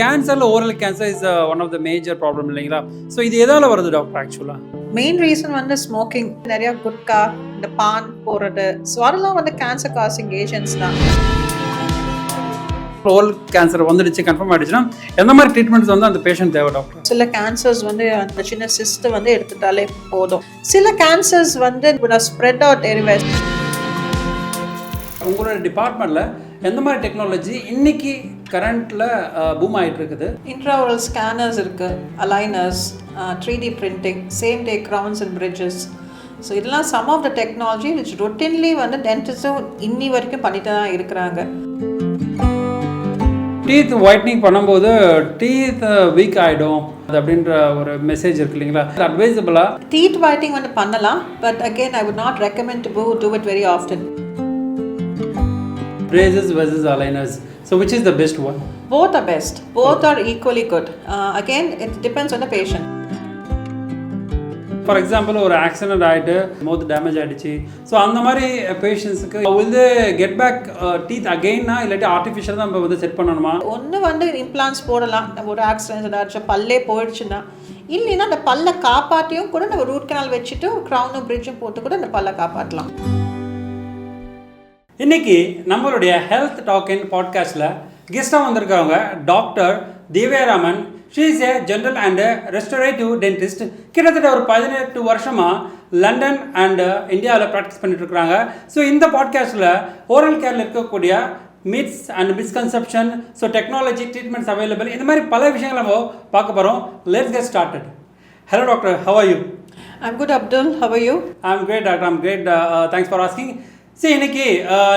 கேன்சரில் oral cancer is one of the major problem இல்லைங்களா? So இது எதால வருது டாக்டர் ஆக்சுவலாக? மெயின் ரீசன் வந்து ஸ்மோக்கிங், நிறைய குட்கா, இந்த பான் போடுறது, ஸோ அதெல்லாம் வந்து கேன்சர் காசிங் ஏஜென்ட்ஸ் தான். ஓரல் கேன்சர் வந்துடுச்சு கன்ஃபார்ம் ஆகிடுச்சுன்னா எந்த மாதிரி ட்ரீட்மெண்ட்ஸ் வந்து அந்த பேஷண்ட் தேவை டாக்டர்? சில கேன்சர்ஸ் வந்து அந்த சின்ன சிஸ்ட் வந்து எடுத்துட்டாலே போதும். சில கேன்சர்ஸ் வந்து ஸ்ப்ரெட் அவுட் எரிவேஸ். உங்களோட டிபார்ட்மெண்ட்டில் எந்த மாதிரி டெக்னாலஜி இன்னைக்கு கரண்ட்டில் பூம் ஆகிட்டு இருக்குது? இன்ட்ராவரல் ஸ்கேனர்ஸ் இருக்குது, aligners, 3D printing, same day crowns and bridges. So இதெல்லாம் some of the technology which routinely வந்து டென்டிஸ்ட்டும் இன்னி வரைக்கும் பண்ணிட்டு தான் இருக்கிறாங்க. டீத் ஒயிட்னிங் பண்ணும்போது டீத் வீக் ஆகிடும் அது அப்படின்ற ஒரு மெசேஜ் இருக்கு இல்லைங்களா? அட்வைசபிளா? டீத் ஒயிட்டிங் வந்து பண்ணலாம், but again I would not recommend to do it very often. Braces versus aligners. So which is the best one? Both are best. Both are equally good. Again, it depends on the patient. For example ஒரு accident ஆகிட்டு மவுத் damage ஆகிடுச்சு, so அந்த மாதிரி பேஷண்ட்ஸுக்கு வந்து get back teeth அகெயின்னா இல்லாட்டி artificial தான் நம்ம வந்து செட் பண்ணணுமா? ஒன்று வந்து இம்ப்ளான்ஸ் போடலாம். நம்ம ஒரு ஆக்சிடென்ட் ஏதாச்சும் பல்லே போயிடுச்சுன்னா, இல்லைன்னா அந்த பல்லை காப்பாற்றியும் கூட நம்ம ரூட் கனால் வச்சுட்டு க்ரௌனும் பிரிட்ஜும் போட்டு கூட அந்த பல்லை காப்பாற்றலாம். இன்னைக்கு நம்மளுடைய ஹெல்த் டாக் இன் பாட்காஸ்டில் கெஸ்ட்டாக வந்திருக்கவங்க doctor Divya Raman. She is a general and restorative dentist. கிட்டத்தட்ட ஒரு 18 வருஷமாக லண்டன் அண்ட் இந்தியாவில் ப்ராக்டிஸ் பண்ணிட்டு இருக்கிறாங்க. ஸோ இந்த பாட்காஸ்ட்டில் ஓரல் கேரில் இருக்கக்கூடிய myths and misconception, so technology, treatments available, இந்த மாதிரி பல விஷயங்களை நம்ம பார்க்க போகிறோம். Let's get started. Hello doctor, how are you? I'm good Abdul, how are you? I'm great doctor, I'm great. Thanks for asking. சரி, இன்றைக்கி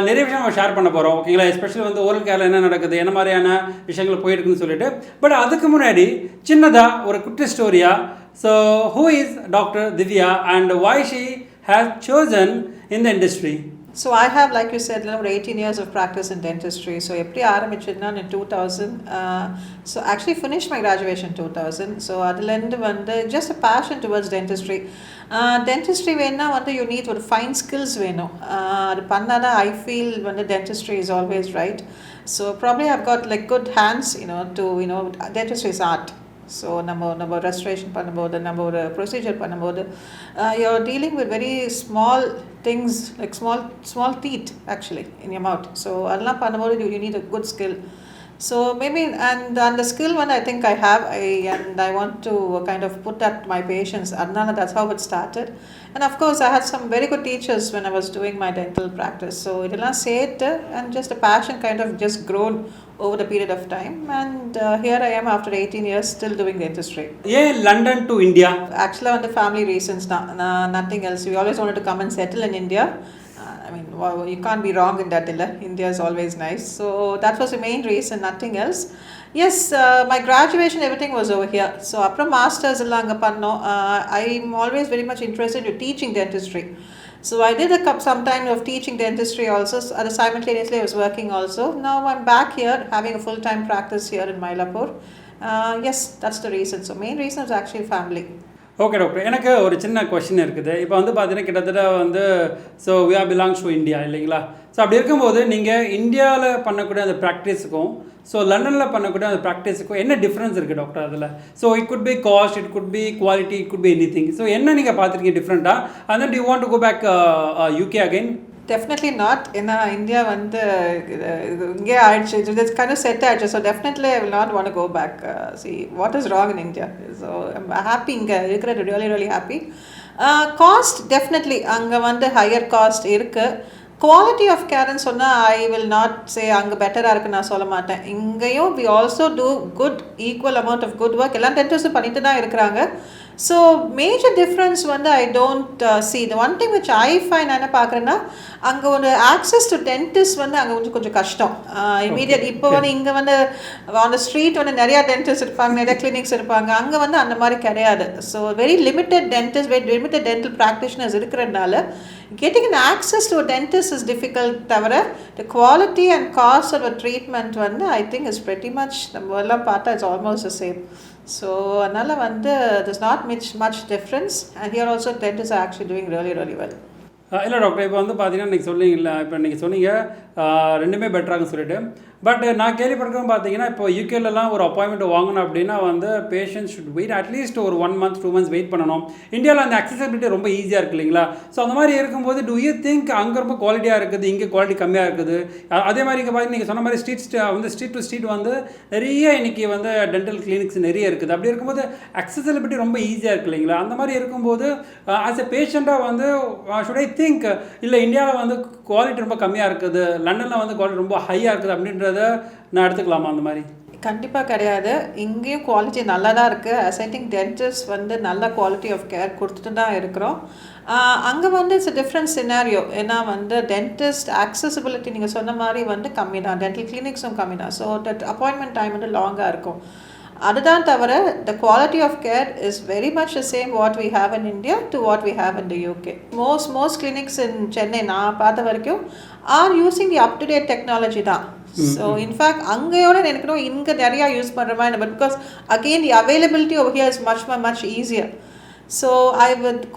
நிறைய விஷயம் நம்ம ஷேர் பண்ண போகிறோம், ஓகேங்களா? எஸ்பெஷலி வந்து ஓரல் கேரில் என்ன நடக்குது, என்ன மாதிரியான விஷயங்கள் போயிருக்குன்னு சொல்லிட்டு. பட் அதுக்கு முன்னாடி சின்னதாக ஒரு குட்டி ஸ்டோரியாக, so who is doctor Divya and why she has chosen in the industry? So I have, like you said, 18 years of practice in dentistry. So எப்படி ஆரம்பிச்சதுன்னா in 2000. So actually finished my graduation 2000. So அதுலேருந்து வந்து just a passion towards dentistry. Dentistry வேணா வந்து you need ஒரு fine skills வேணும். அது பண்ணாதான் I feel when the dentistry is always right. So probably I've got like good hands, to dentistry is art. So நம்ம restoration பண்ணும்போது, நம்ம ஒரு ப்ரொசீஜர் பண்ணும்போது, you're dealing with very small things, like small teeth actually in your mouth. So அதெல்லாம் பண்ணும்போது you need a good skill. So maybe, and the skill one I think I have, and I want to kind of put that my patients. Adnana, that's how it started. And of course I had some very good teachers when I was doing my dental practice. So it all said, and just a passion kind of just grown over the period of time. And here I am after 18 years still doing dentistry. Yeah, London to India. Actually on the family reasons, nothing else. We always wanted to come and settle in India. I mean, you can't be wrong in that. India is always nice. So that was the main reason, nothing else. Yes, my graduation, everything was over here. So after masters, I'm always very much interested in teaching dentistry. So I did some time of teaching dentistry also. Simultaneously I was working also. Now I'm back here having a full-time practice here in Mylapore. Yes, that's the reason. So main reason is actually family. Okay doctor, எனக்கு ஒரு சின்ன question இருக்குது. இப்போ வந்து பார்த்தீங்கன்னா கிட்டத்தட்ட வந்து so we are belongs to India இல்லைங்களா? ஸோ அப்படி இருக்கும்போது நீங்கள் இந்தியாவில் பண்ணக்கூடிய அந்த ப்ராக்டிஸுக்கும் ஸோ லண்டனில் பண்ணக்கூடிய அந்த ப்ராக்டிஸுக்கும் என்ன டிஃப்ரென்ஸ் இருக்குது டாக்டர் அதில்? So it could be cost, it could be quality, it could be any thing. So என்ன நீங்கள் பார்த்துருக்கீங்க டிஃப்ரெண்ட்டாக? And then do you want to go back UK again? Definitely not. ஏன்னா இந்தியா வந்து இங்கே ஆயிடுச்சு, இட்ஸ் கைண்ட் ஆஃப் செட் ஆயிடுச்சு. So definitely I will not want go back. See what is wrong in India. So I'm happy, இங்கே இருக்கிறது really happy. Cost definitely அங்கே வந்து higher cost இருக்குது. குவாலிட்டி ஆஃப் கேர்ன்னு சொன்னால் ஐ வில் நாட் சே அங்கே பெட்டராக இருக்குன்னு நான் சொல்ல மாட்டேன். இங்கேயும் we also do good equal amount of good work. எல்லாம் டென்டிஸ்ட்டும் பண்ணிட்டு தான் இருக்கிறாங்க. ஸோ மேஜர் டிஃப்ரென்ஸ் வந்து I don't see. The one thing which I find என்ன பார்க்குறேன்னா, அங்கே ஒரு ஆக்சஸ் டு டென்டிஸ்ட் வந்து அங்கே கொஞ்சம் கஷ்டம். இமீடியட் இப்போ வந்து இங்கே வந்து ஆன் த ஸ்ட்ரீட் வந்து நிறையா டென்டிஸ்ட் இருப்பாங்க, நிறையா கிளினிக்ஸ் இருப்பாங்க. அங்கே வந்து அந்த மாதிரி கிடையாது. So very limited dentist, very limited dental practitioners இருக்கிறதுனால getting an access to a dentist is difficult. தவிர the quality and cost of a treatment வந்து I think is pretty much நம்ம எல்லாம் பார்த்தா it's almost the same. So அதனால் வந்து there's not much difference, and here also dentists are actually doing really well. இல்லை doctor, இப்போ வந்து பார்த்தீங்கன்னா இன்றைக்கி சொன்னீங்கல்ல, இப்போ இன்றைக்கி சொன்னீங்க ரெண்டுமே பெட்டராகன்னு சொல்லிட்டு. பட் நான் கேள்விப்பட்டிருக்கேன் பார்த்தீங்கன்னா, இப்போ யூகேலலாம் ஒரு அப்பாயின்மெண்ட் வாங்கணும் அப்படின்னா வந்து பேஷண்ட் ஷுட் வெயிட் அட்லீஸ்ட் ஒரு 1 month 2 months வெயிட் பண்ணணும். இந்தியாவில் அந்த அக்சசபிலிட்டி ரொம்ப ஈஸியாக இருக்குது இல்லைங்களா? ஸோ அந்த மாதிரி இருக்கும்போது டூ யூ திங்க் அங்கே ரொம்ப குவாலிட்டியாக இருக்குது, இங்கே குவாலிட்டி கம்மியாக இருக்குது? அதே மாதிரி இங்கே பார்த்தீங்கன்னா நீங்கள் சொன்ன மாதிரி ஸ்ட்ரீட் டு ஸ்ட்ரீட் வந்து நிறைய இன்றைக்கி வந்து டென்டல் கிளினிக்ஸ் நிறைய இருக்குது. அப்படி இருக்கும்போது அக்சசபிலிட்டி ரொம்ப ஈஸியாக இருக்குது இல்லைங்களா? அந்த மாதிரி இருக்கும்போது ஆஸ் எ பேஷண்ட்டாக வந்து ஷுட் ஐ திங்க் இல்லை இந்தியாவில் வந்து குவாலிட்டி ரொம்ப கம்மியாக இருக்குது, லண்டனில் வந்து குவாலிட்டி ரொம்ப ஹையாக இருக்குது அப்படின்றத நான் எடுத்துக்கலாமா அந்த மாதிரி? கண்டிப்பாக கிடையாது. இங்கேயும் குவாலிட்டி நல்லா தான் இருக்குது. ஐ திங்க் டென்டிஸ்ட் வந்து நல்ல குவாலிட்டி ஆஃப் கேர் கொடுத்துட்டு தான் இருக்கிறோம். அங்கே வந்து இட்ஸ் டிஃப்ரெண்ட் சினாரியோ. ஏன்னா வந்து டென்டிஸ்ட் ஆக்சசிபிலிட்டி நீங்கள் சொன்ன மாதிரி வந்து கம்மி தான், டென்டல் கிளினிக்ஸும் கம்மி தான். ஸோ தட் அப்பாயின்மெண்ட் டைம் வந்து லாங்காக இருக்கும். அதுதான் தவிர the quality of care is very much the same what we have in India to what we have in the UK. Most clinics in Chennai நான் பார்த்த வரைக்கும் are using the up to date technology தான். So in fact அங்கேயோட எனக்கு இங்கே நிறையா use பண்ணுற மாதிரி, but because again the availability over here is much easier. So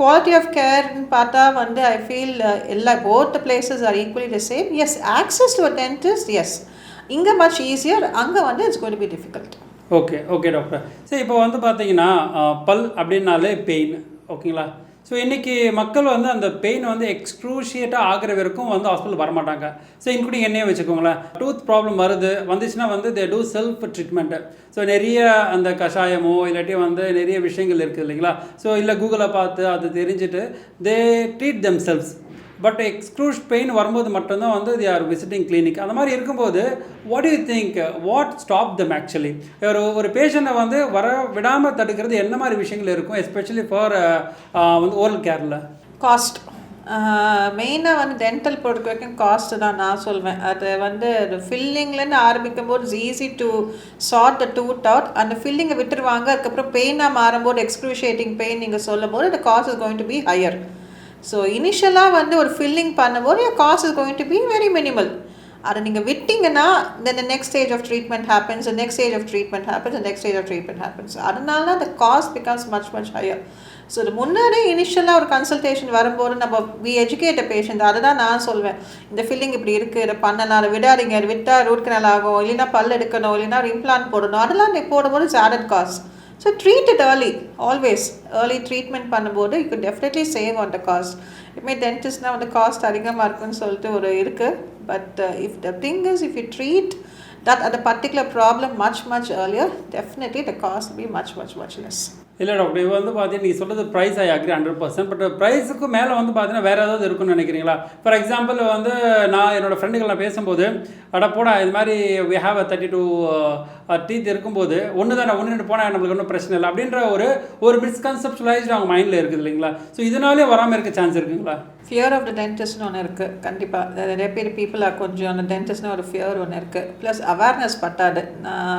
quality of கேர்னு பார்த்தா வந்து I feel both the places R equally the same. Yes, access to a dentist is இங்கே மச் ஈஸியர், அங்கே வந்து it's going to be difficult. Okay doctor. சரி, இப்போ வந்து பார்த்தீங்கன்னா பல் அப்படின்னாலே பெயின், ஓகேங்களா? ஸோ இன்றைக்கி மக்கள் வந்து அந்த பெயின் வந்து எக்ஸ்க்ரூஷியேட்டாக ஆகிற வரைக்கும் வந்து ஹாஸ்பிட்டல் வரமாட்டாங்க. ஸோ இன்க்ளூடிங் என்னையே வச்சுக்கோங்களேன், டூத் ப்ராப்ளம் வந்துச்சுன்னா வந்து they do self treatment. So நிறைய அந்த கஷாயமோ இல்லாட்டி வந்து நிறைய விஷயங்கள் இருக்குது இல்லைங்களா? ஸோ இல்லை கூகுளை பார்த்து அது தெரிஞ்சுட்டு they treat themselves. But எக்ஸ்க்ளூஷ் பெயின் வரும்போது மட்டும்தான் வந்து தி ஆர் விசிட்டிங் கிளினிக். அந்த மாதிரி இருக்கும்போது what you think what stop them actually? ஒரு பேஷண்ட்டை வந்து வர விடாமல் தடுக்கிறது என்ன மாதிரி விஷயங்கள் இருக்கும், எஸ்பெஷலி ஃபார் வந்து ஓரல் கேரில்? காஸ்ட் மெயினாக வந்து டென்டல் பொறுத்த வரைக்கும் காஸ்ட்டு தான் நான் சொல்வேன். அது வந்து ஃபில்லிங்லேருந்து ஆரம்பிக்கும் போது it's easy to sort the tooth out. அந்த ஃபில்லிங்கை விட்டுருவாங்க, அதுக்கப்புறம் பெயினாக மாறும்போது எக்ஸ்க்ரூஷியேட்டிங் பெயின் நீங்கள் சொல்லும் போது the cost is going to be higher. So இனிஷியலாக வந்து ஒரு ஃபில்லிங் பண்ணும்போது cost is going to be very minimal. அதை நீங்கள் விட்டிங்கன்னா then next stage of treatment happens, next stage of treatment happens. அதனால தான் the cost becomes much higher. So இது முன்னாடி இனிஷியலாக ஒரு கன்சல்டேஷன் வரும்போது நம்ம வி எஜுகேட் அ பேஷண்ட். அதை தான் நான் சொல்வேன், இந்த ஃபில்லிங் இப்படி இருக்குது, இதை பண்ணலாம், அதை விடாதீங்க, அது விட்டால் ரூட் கனல் ஆகும், இல்லைன்னா பல் எடுக்கணும், இல்லைன்னா ஒரு இம்ப்ளான்ட் போடணும், அதெல்லாம் நீ போடும்போது it's added cost. So treat it early, always. Early treatment பண்ணும்போது you could definitely save on the cost. இப்போ டென்டிஸ்ட்னா வந்து காஸ்ட் அதிகமாக இருக்குன்னு சொல்லிட்டு ஒரு இருக்குது. But if the thing is, if you treat that at a particular problem much earlier, definitely the cost will be much less. இல்லை doctor, இது வந்து பார்த்தீங்கன்னா நீங்கள் சொல்கிறது ப்ரைஸ் ஐ அக்ரி 100%. பட் ப்ரைஸுக்கு மேலே வந்து பார்த்தீங்கன்னா வேறு ஏதாவது இருக்குன்னு நினைக்கிறீங்களா? ஃபார் எக்ஸாம்பிள் வந்து நான் என்னோடய ஃப்ரெண்டுகள் நான் பேசும்போது போட இது மாதிரி வி ஹாவ் 32 டீத் இருக்கும்போது ஒன்று போனால் நம்மளுக்கு ஒன்றும் பிரச்சனை இல்லை அப்படின்ற ஒரு மிஸ்கன்செப்ஷுவலைஸ்டு அவங்க மைண்டில் இருக்குது இல்லைங்களா? ஸோ இதனாலே வராமல் இருக்க சான்ஸ் இருக்குங்களா? ஃபியர் ஆஃப் த டென்டிஸ்ட்னு ஒன்று இருக்குது. கண்டிப்பாக நிறைய பேர் பீப்புளாக கொஞ்சம் அந்த டென்டிஸ்ட்னு ஒரு ஃபியர் ஒன்று இருக்குது. ப்ளஸ் அவேர்னஸ் பத்தாது.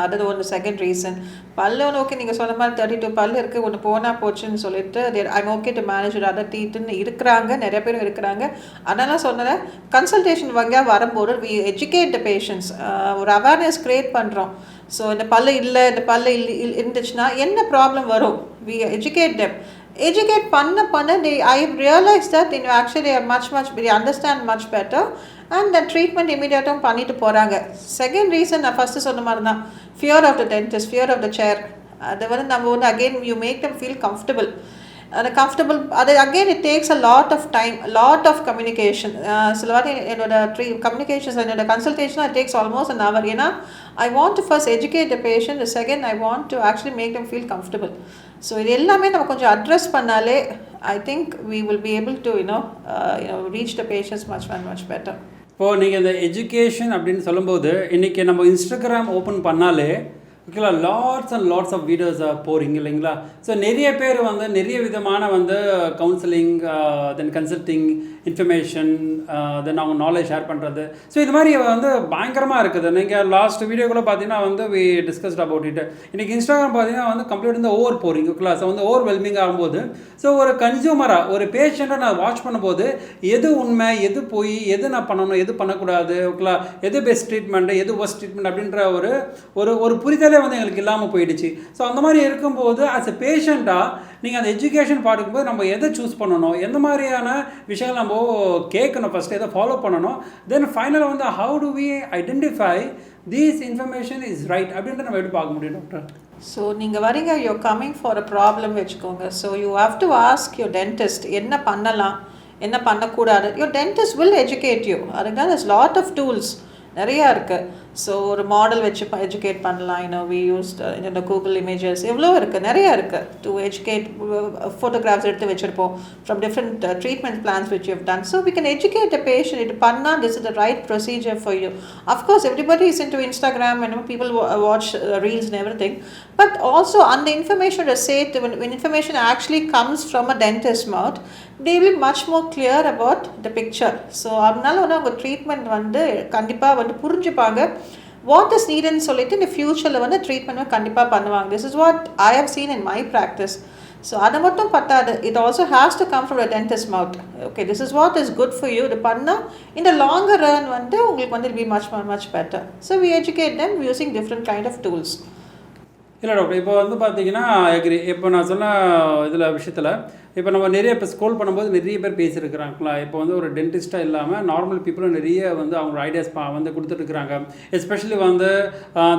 அது ஒன்று செகண்ட் ரீசன். பல்லு ஒன்று ஓகே, நீங்கள் சொன்ன மாதிரி 32 பல்லு இருக்குது, ஒன்று போனால் போச்சுன்னு சொல்லிட்டு I'm okay to manage other டீத்துன்னு இருக்கிறாங்க, நிறைய பேரும் இருக்கிறாங்க. அதனால் சொன்னேன், கன்சல்டேஷன் வகையாக வரும்போது வி எஜுகேட் த பேஷண்ட்ஸ். ஒரு அவேர்னஸ் க்ரியேட் பண்ணுறோம். ஸோ இந்த பல்லு இல்லை, இந்த பல்லு இருந்துச்சுன்னா என்ன ப்ராப்ளம் வரும், we educate them. Educate panna I realized that they actually are much they understand much better, and the treatment immediately பண்ணிட்டு போறாங்க. செகண்ட் ரீசன் நான் ஃபர்ஸ்ட் சொன்ன மாதிரி தான், fear of the dentist, fear of the chair. அது வந்து நம்ம வந்து again you make them feel comfortable. அந்த கம்ஃபர்டபுள் அது again it takes a lot of time, lot of communication. சில வாட்டி என்னோட கம்யூனிகேஷன்ஸ் என்னோட consultation it takes almost an hour. ஏன்னா I want to first educate the patient, second I want to actually make them feel comfortable. So இது எல்லாமே நம்ம கொஞ்சம் address பண்ணாலே I think we will be able to reach the patients much better. இப்போது நீங்கள் இந்த education அப்படின்னு சொல்லும்போது இன்றைக்கி நம்ம இன்ஸ்டாகிராம் ஓப்பன் பண்ணாலே ஓகேங்களா, lots and lots of videos போகிறீங்க இல்லைங்களா? ஸோ நிறைய பேர் வந்து நிறைய விதமான வந்து counselling, then consulting, information, then அவங்க நாலேஜ் ஷேர் பண்ணுறது. ஸோ இது மாதிரி வந்து பயங்கரமாக இருக்குது. நீங்கள் லாஸ்ட் வீடியோ கூட பார்த்தீங்கன்னா வந்து வி டிஸ்கஸ்ட் அபவுட் இட். இன்றைக்கி இன்ஸ்டாகிராம் பார்த்தீங்கன்னா வந்து கம்ப்ளீட் வந்து ஓவர் போகிறீங்க ஓகேங்களா? ஸோ வந்து ஓவர் வெல்மிங் ஆகும்போது ஸோ ஒரு கன்சியூமராக ஒரு பேஷண்ட்டை நான் வாட்ச் பண்ணும்போது எது உண்மை, எது போய், எது நான் பண்ணணும், எது பண்ணக்கூடாது ஓகேங்களா, எது பெஸ்ட் ட்ரீட்மெண்ட்டு, எது ஒர்ஸ்ட் ட்ரீட்மெண்ட் அப்படின்ற ஒரு புரிதலே வந்து எங்களுக்கு இல்லாமல் போயிடுச்சு. ஸோ அந்த மாதிரி இருக்கும்போது ஆஸ் எ பேஷண்ட்டாக நீங்கள் அந்த எஜுகேஷன் பார்க்கும்போது நம்ம எதை சூஸ் பண்ணணும், எந்த மாதிரியான விஷயங்கள் நம்ம கேட்கணும், ஃபஸ்ட்டு எதை ஃபாலோ பண்ணணும், தென் ஃபைனலாக வந்து how do we identify these information is right அப்படின்ட்டு நம்ம எப்படி பார்க்க முடியும் டாக்டர்? ஸோ நீங்கள் வரீங்க, you're coming for a problem வச்சுக்கோங்க. So you have to ask your dentist என்ன பண்ணலாம், என்ன பண்ணக்கூடாது. Your dentist will educate you. அதுக்கு தான் there's lot of tools நிறையா இருக்குது. ஸோ ஒரு மாடல் வச்சு எஜுகேட் பண்ணலாம். வி யூஸ்ட் இந்த கூகுள் இமேஜஸ் எவ்வளோ இருக்குது, நிறையா இருக்குது டு எஜுகேட். ஃபோட்டோகிராஃப்ஸ் எடுத்து வச்சுருப்போம் from different treatment plans which you have done. So we can educate the patient. இது பண்ணால் this is the right procedure for you. Of course everybody is into Instagram and people watch reels and everything. But also on the information to say when information actually comes from a dentist's mouth, they will be much more clear about the picture. So அதனால வந்து அவங்க treatment வந்து கண்டிப்பாக வந்து புரிஞ்சுப்பாங்க. What is நீடுன்னு சொல்லிட்டு இந்த ஃப்யூச்சரில் வந்து ட்ரீட்மெண்ட் கண்டிப்பாக பண்ணுவாங்க. This is what I have seen in my practice. So அதை மட்டும் பத்தாது, it also has to come from the dentist mouth. Okay, this is what is good for you. இது பண்ணால் இந்த லாங்கர் ரன் வந்து உங்களுக்கு வந்து it be much better. So we educate them using different kind of tools. இல்லை doctor, இப்போ வந்து பார்த்தீங்கன்னா எக்ரி, இப்போ நான் சொன்ன இதில் விஷயத்தில் இப்போ நம்ம நிறைய இப்போ ஸ்க்ரோல் பண்ணும்போது நிறைய பேர் பேசியிருக்கிறாங்களா. இப்போ வந்து ஒரு டென்டிஸ்ட்டாக இல்லாமல் நார்மல் பீப்புளும் நிறைய வந்து அவங்களோட ஐடியாஸ் வந்து கொடுத்துட்ருக்குறாங்க. எஸ்பெஷலி வந்து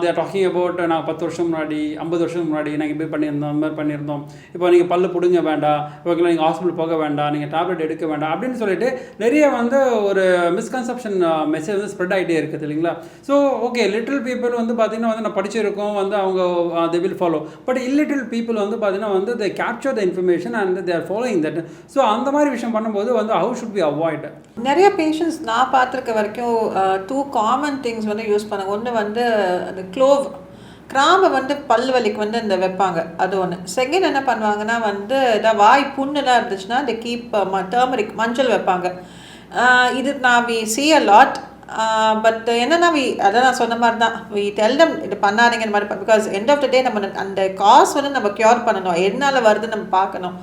தேர் டாக்கிங் அபவுட் நாங்கள் 10 வருஷம் முன்னாடி 50 வருஷம் முன்னாடி நாங்கள் இப்படி பண்ணியிருந்தோம், அந்த மாதிரி பண்ணியிருந்தோம். இப்போ நீங்கள் பல்லு பிடுங்க வேண்டாம், ஓகேங்களா, நீங்கள் ஹாஸ்பிட்டல் போக வேண்டாம், நீங்கள் டேப்லெட் எடுக்க வேண்டாம் அப்படின்னு சொல்லிட்டு நிறைய வந்து ஒரு மிஸ்கன்செப்ஷன் மெசேஜ் வந்து ஸ்ப்ரெட் ஆகிட்டே இருக்குது இல்லைங்களா. ஸோ ஓகே, லிட்டில் பீப்புள் வந்து பார்த்திங்கன்னா வந்து நான் படிச்சிருக்கோம் வந்து அவங்க they will follow, but illiterate people வந்து பார்த்தீங்கன்னா வந்து they capture the information and they are following that. So அந்த மாதிரி விஷயம் பண்ணும்போது வந்து how should we avoid? நிறைய பேஷண்ட்ஸ் நான் பார்த்துருக்க வரைக்கும் 2 காமன் திங்ஸ் வந்து யூஸ் பண்ணாங்க. ஒன்று வந்து அந்த கிராம்பை வந்து பல் வலிக்கு வந்து இந்த வைப்பாங்க, அது ஒன்று. செகண்ட் என்ன பண்ணுவாங்கன்னா வந்து ஏதாவது வாய் புண்ணுலாம் இருந்துச்சுன்னா இந்த கீப் டர்மரிக் மஞ்சள் வைப்பாங்க. இது நான் we see a lot. But என்னன்னா அதான் நான் சொன்ன மாதிரி தான், வி டெல் தம் இது பண்ணாதீங்க இந்த மாதிரி. பிகாஸ் எண்ட் ஆஃப் த டே நம்ம அந்த காஸ் வந்து நம்ம க்யூர் பண்ணணும், எதனால வருதுன்னு நம்ம பார்க்கணும்.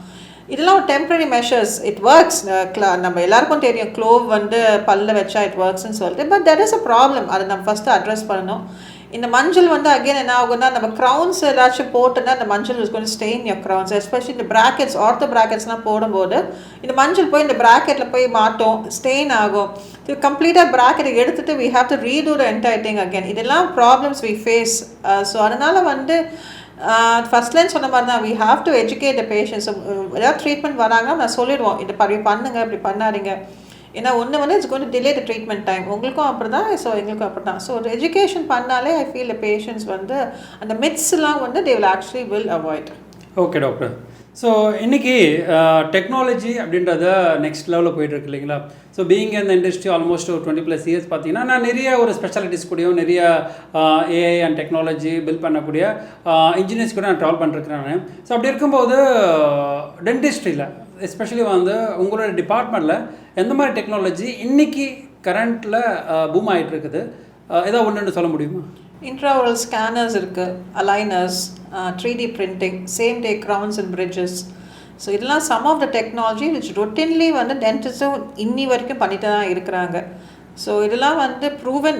இதெல்லாம் ஒரு டெம்பரரி மெஷர்ஸ், இட் ஒர்க்ஸ். நம்ம எல்லாருக்கும் தெரியும் க்ளோவ் வந்து பல்ல வச்சா இட் ஒர்க்ஸ்ன்னு சொல்லிட்டு. But that is a problem, அதை நம்ம ஃபஸ்ட்டு அட்ரஸ் பண்ணணும். இந்த மஞ்சள் வந்து அகெயின் என்ன ஆகும்னா, நம்ம க்ரௌன்ஸ் ஏதாச்சும் போட்டுன்னா அந்த மஞ்சள் is going to stain your crowns. Especially இந்த ப்ராக்கெட்ஸ், ஆர்த்தோ ப்ராக்கெட்ஸ்லாம் போடும்போது இந்த மஞ்சள் போய் இந்த ப்ராக்கெட்டில் போய் மாட்டோம், ஸ்டெயின் ஆகும். இது கம்ப்ளீட்டாக ப்ராக்கெட்டை எடுத்துகிட்டு we have to redo the entire thing again. இதெல்லாம் ப்ராப்ளம்ஸ் வி ஃபேஸ். ஸோ அதனால் வந்து ஃபஸ்ட்லேன்னு சொன்ன மாதிரி தான், we have to educate the patients. ஏதாவது ட்ரீட்மெண்ட் வராங்கன்னா நான் சொல்லிடுவோம், இது பண்ணுங்க, இப்படி பண்ணாதீங்க. ஏன்னா ஒன்று வந்து it's going to delay the treatment time. உங்களுக்கும் அப்படி தான், ஸோ எங்களுக்கும் அப்படி தான். ஸோ ஒரு எஜுகேஷன் பண்ணாலே ஐ ஃபீல் த பேஷண்ட்ஸ் வந்து அந்த மித்ஸ்லாம் வந்து they will actually will avoid. Okay doctor, so இன்றைக்கி டெக்னாலஜி அப்படின்றத நெக்ஸ்ட் லெவலில் போயிட்டுருக்கு இல்லைங்களா. ஸோ பீயிங் இந்த இண்டஸ்ட்ரி ஆல்மோஸ்ட் ஒரு 20+ இயர்ஸ் பார்த்தீங்கன்னா நான் நிறைய ஒரு ஸ்பெஷாலிட்டிஸ் கூடயும் நிறைய ஏஐ அண்ட் டெக்னாலஜி பில்ட் பண்ணக்கூடிய இன்ஜினியர்ஸ் கூட நான் ட்ராவல் பண்ணிருக்கிறேன் நான். ஸோ அப்படி இருக்கும்போது டென்டிஸ்ட்ரியில் எஸ்பெஷலி வந்து உங்களோட டிபார்ட்மெண்ட்டில் எந்த மாதிரி டெக்னாலஜி இன்றைக்கி கரண்ட்டில் பூம் ஆகிட்டு இருக்குது, ஏதாவது ஒன்று சொல்ல முடியுமா? இன்ட்ராவரல் ஸ்கேனர்ஸ் இருக்குது, aligners, 3D printing, same day crowns and bridges. So இதெல்லாம் some of the technology which routinely வந்து டென்டிஸ்ட்டும் இன்னி வரைக்கும் பண்ணிட்டு தான் இருக்கிறாங்க. ஸோ இதெல்லாம் வந்து ப்ரூவன்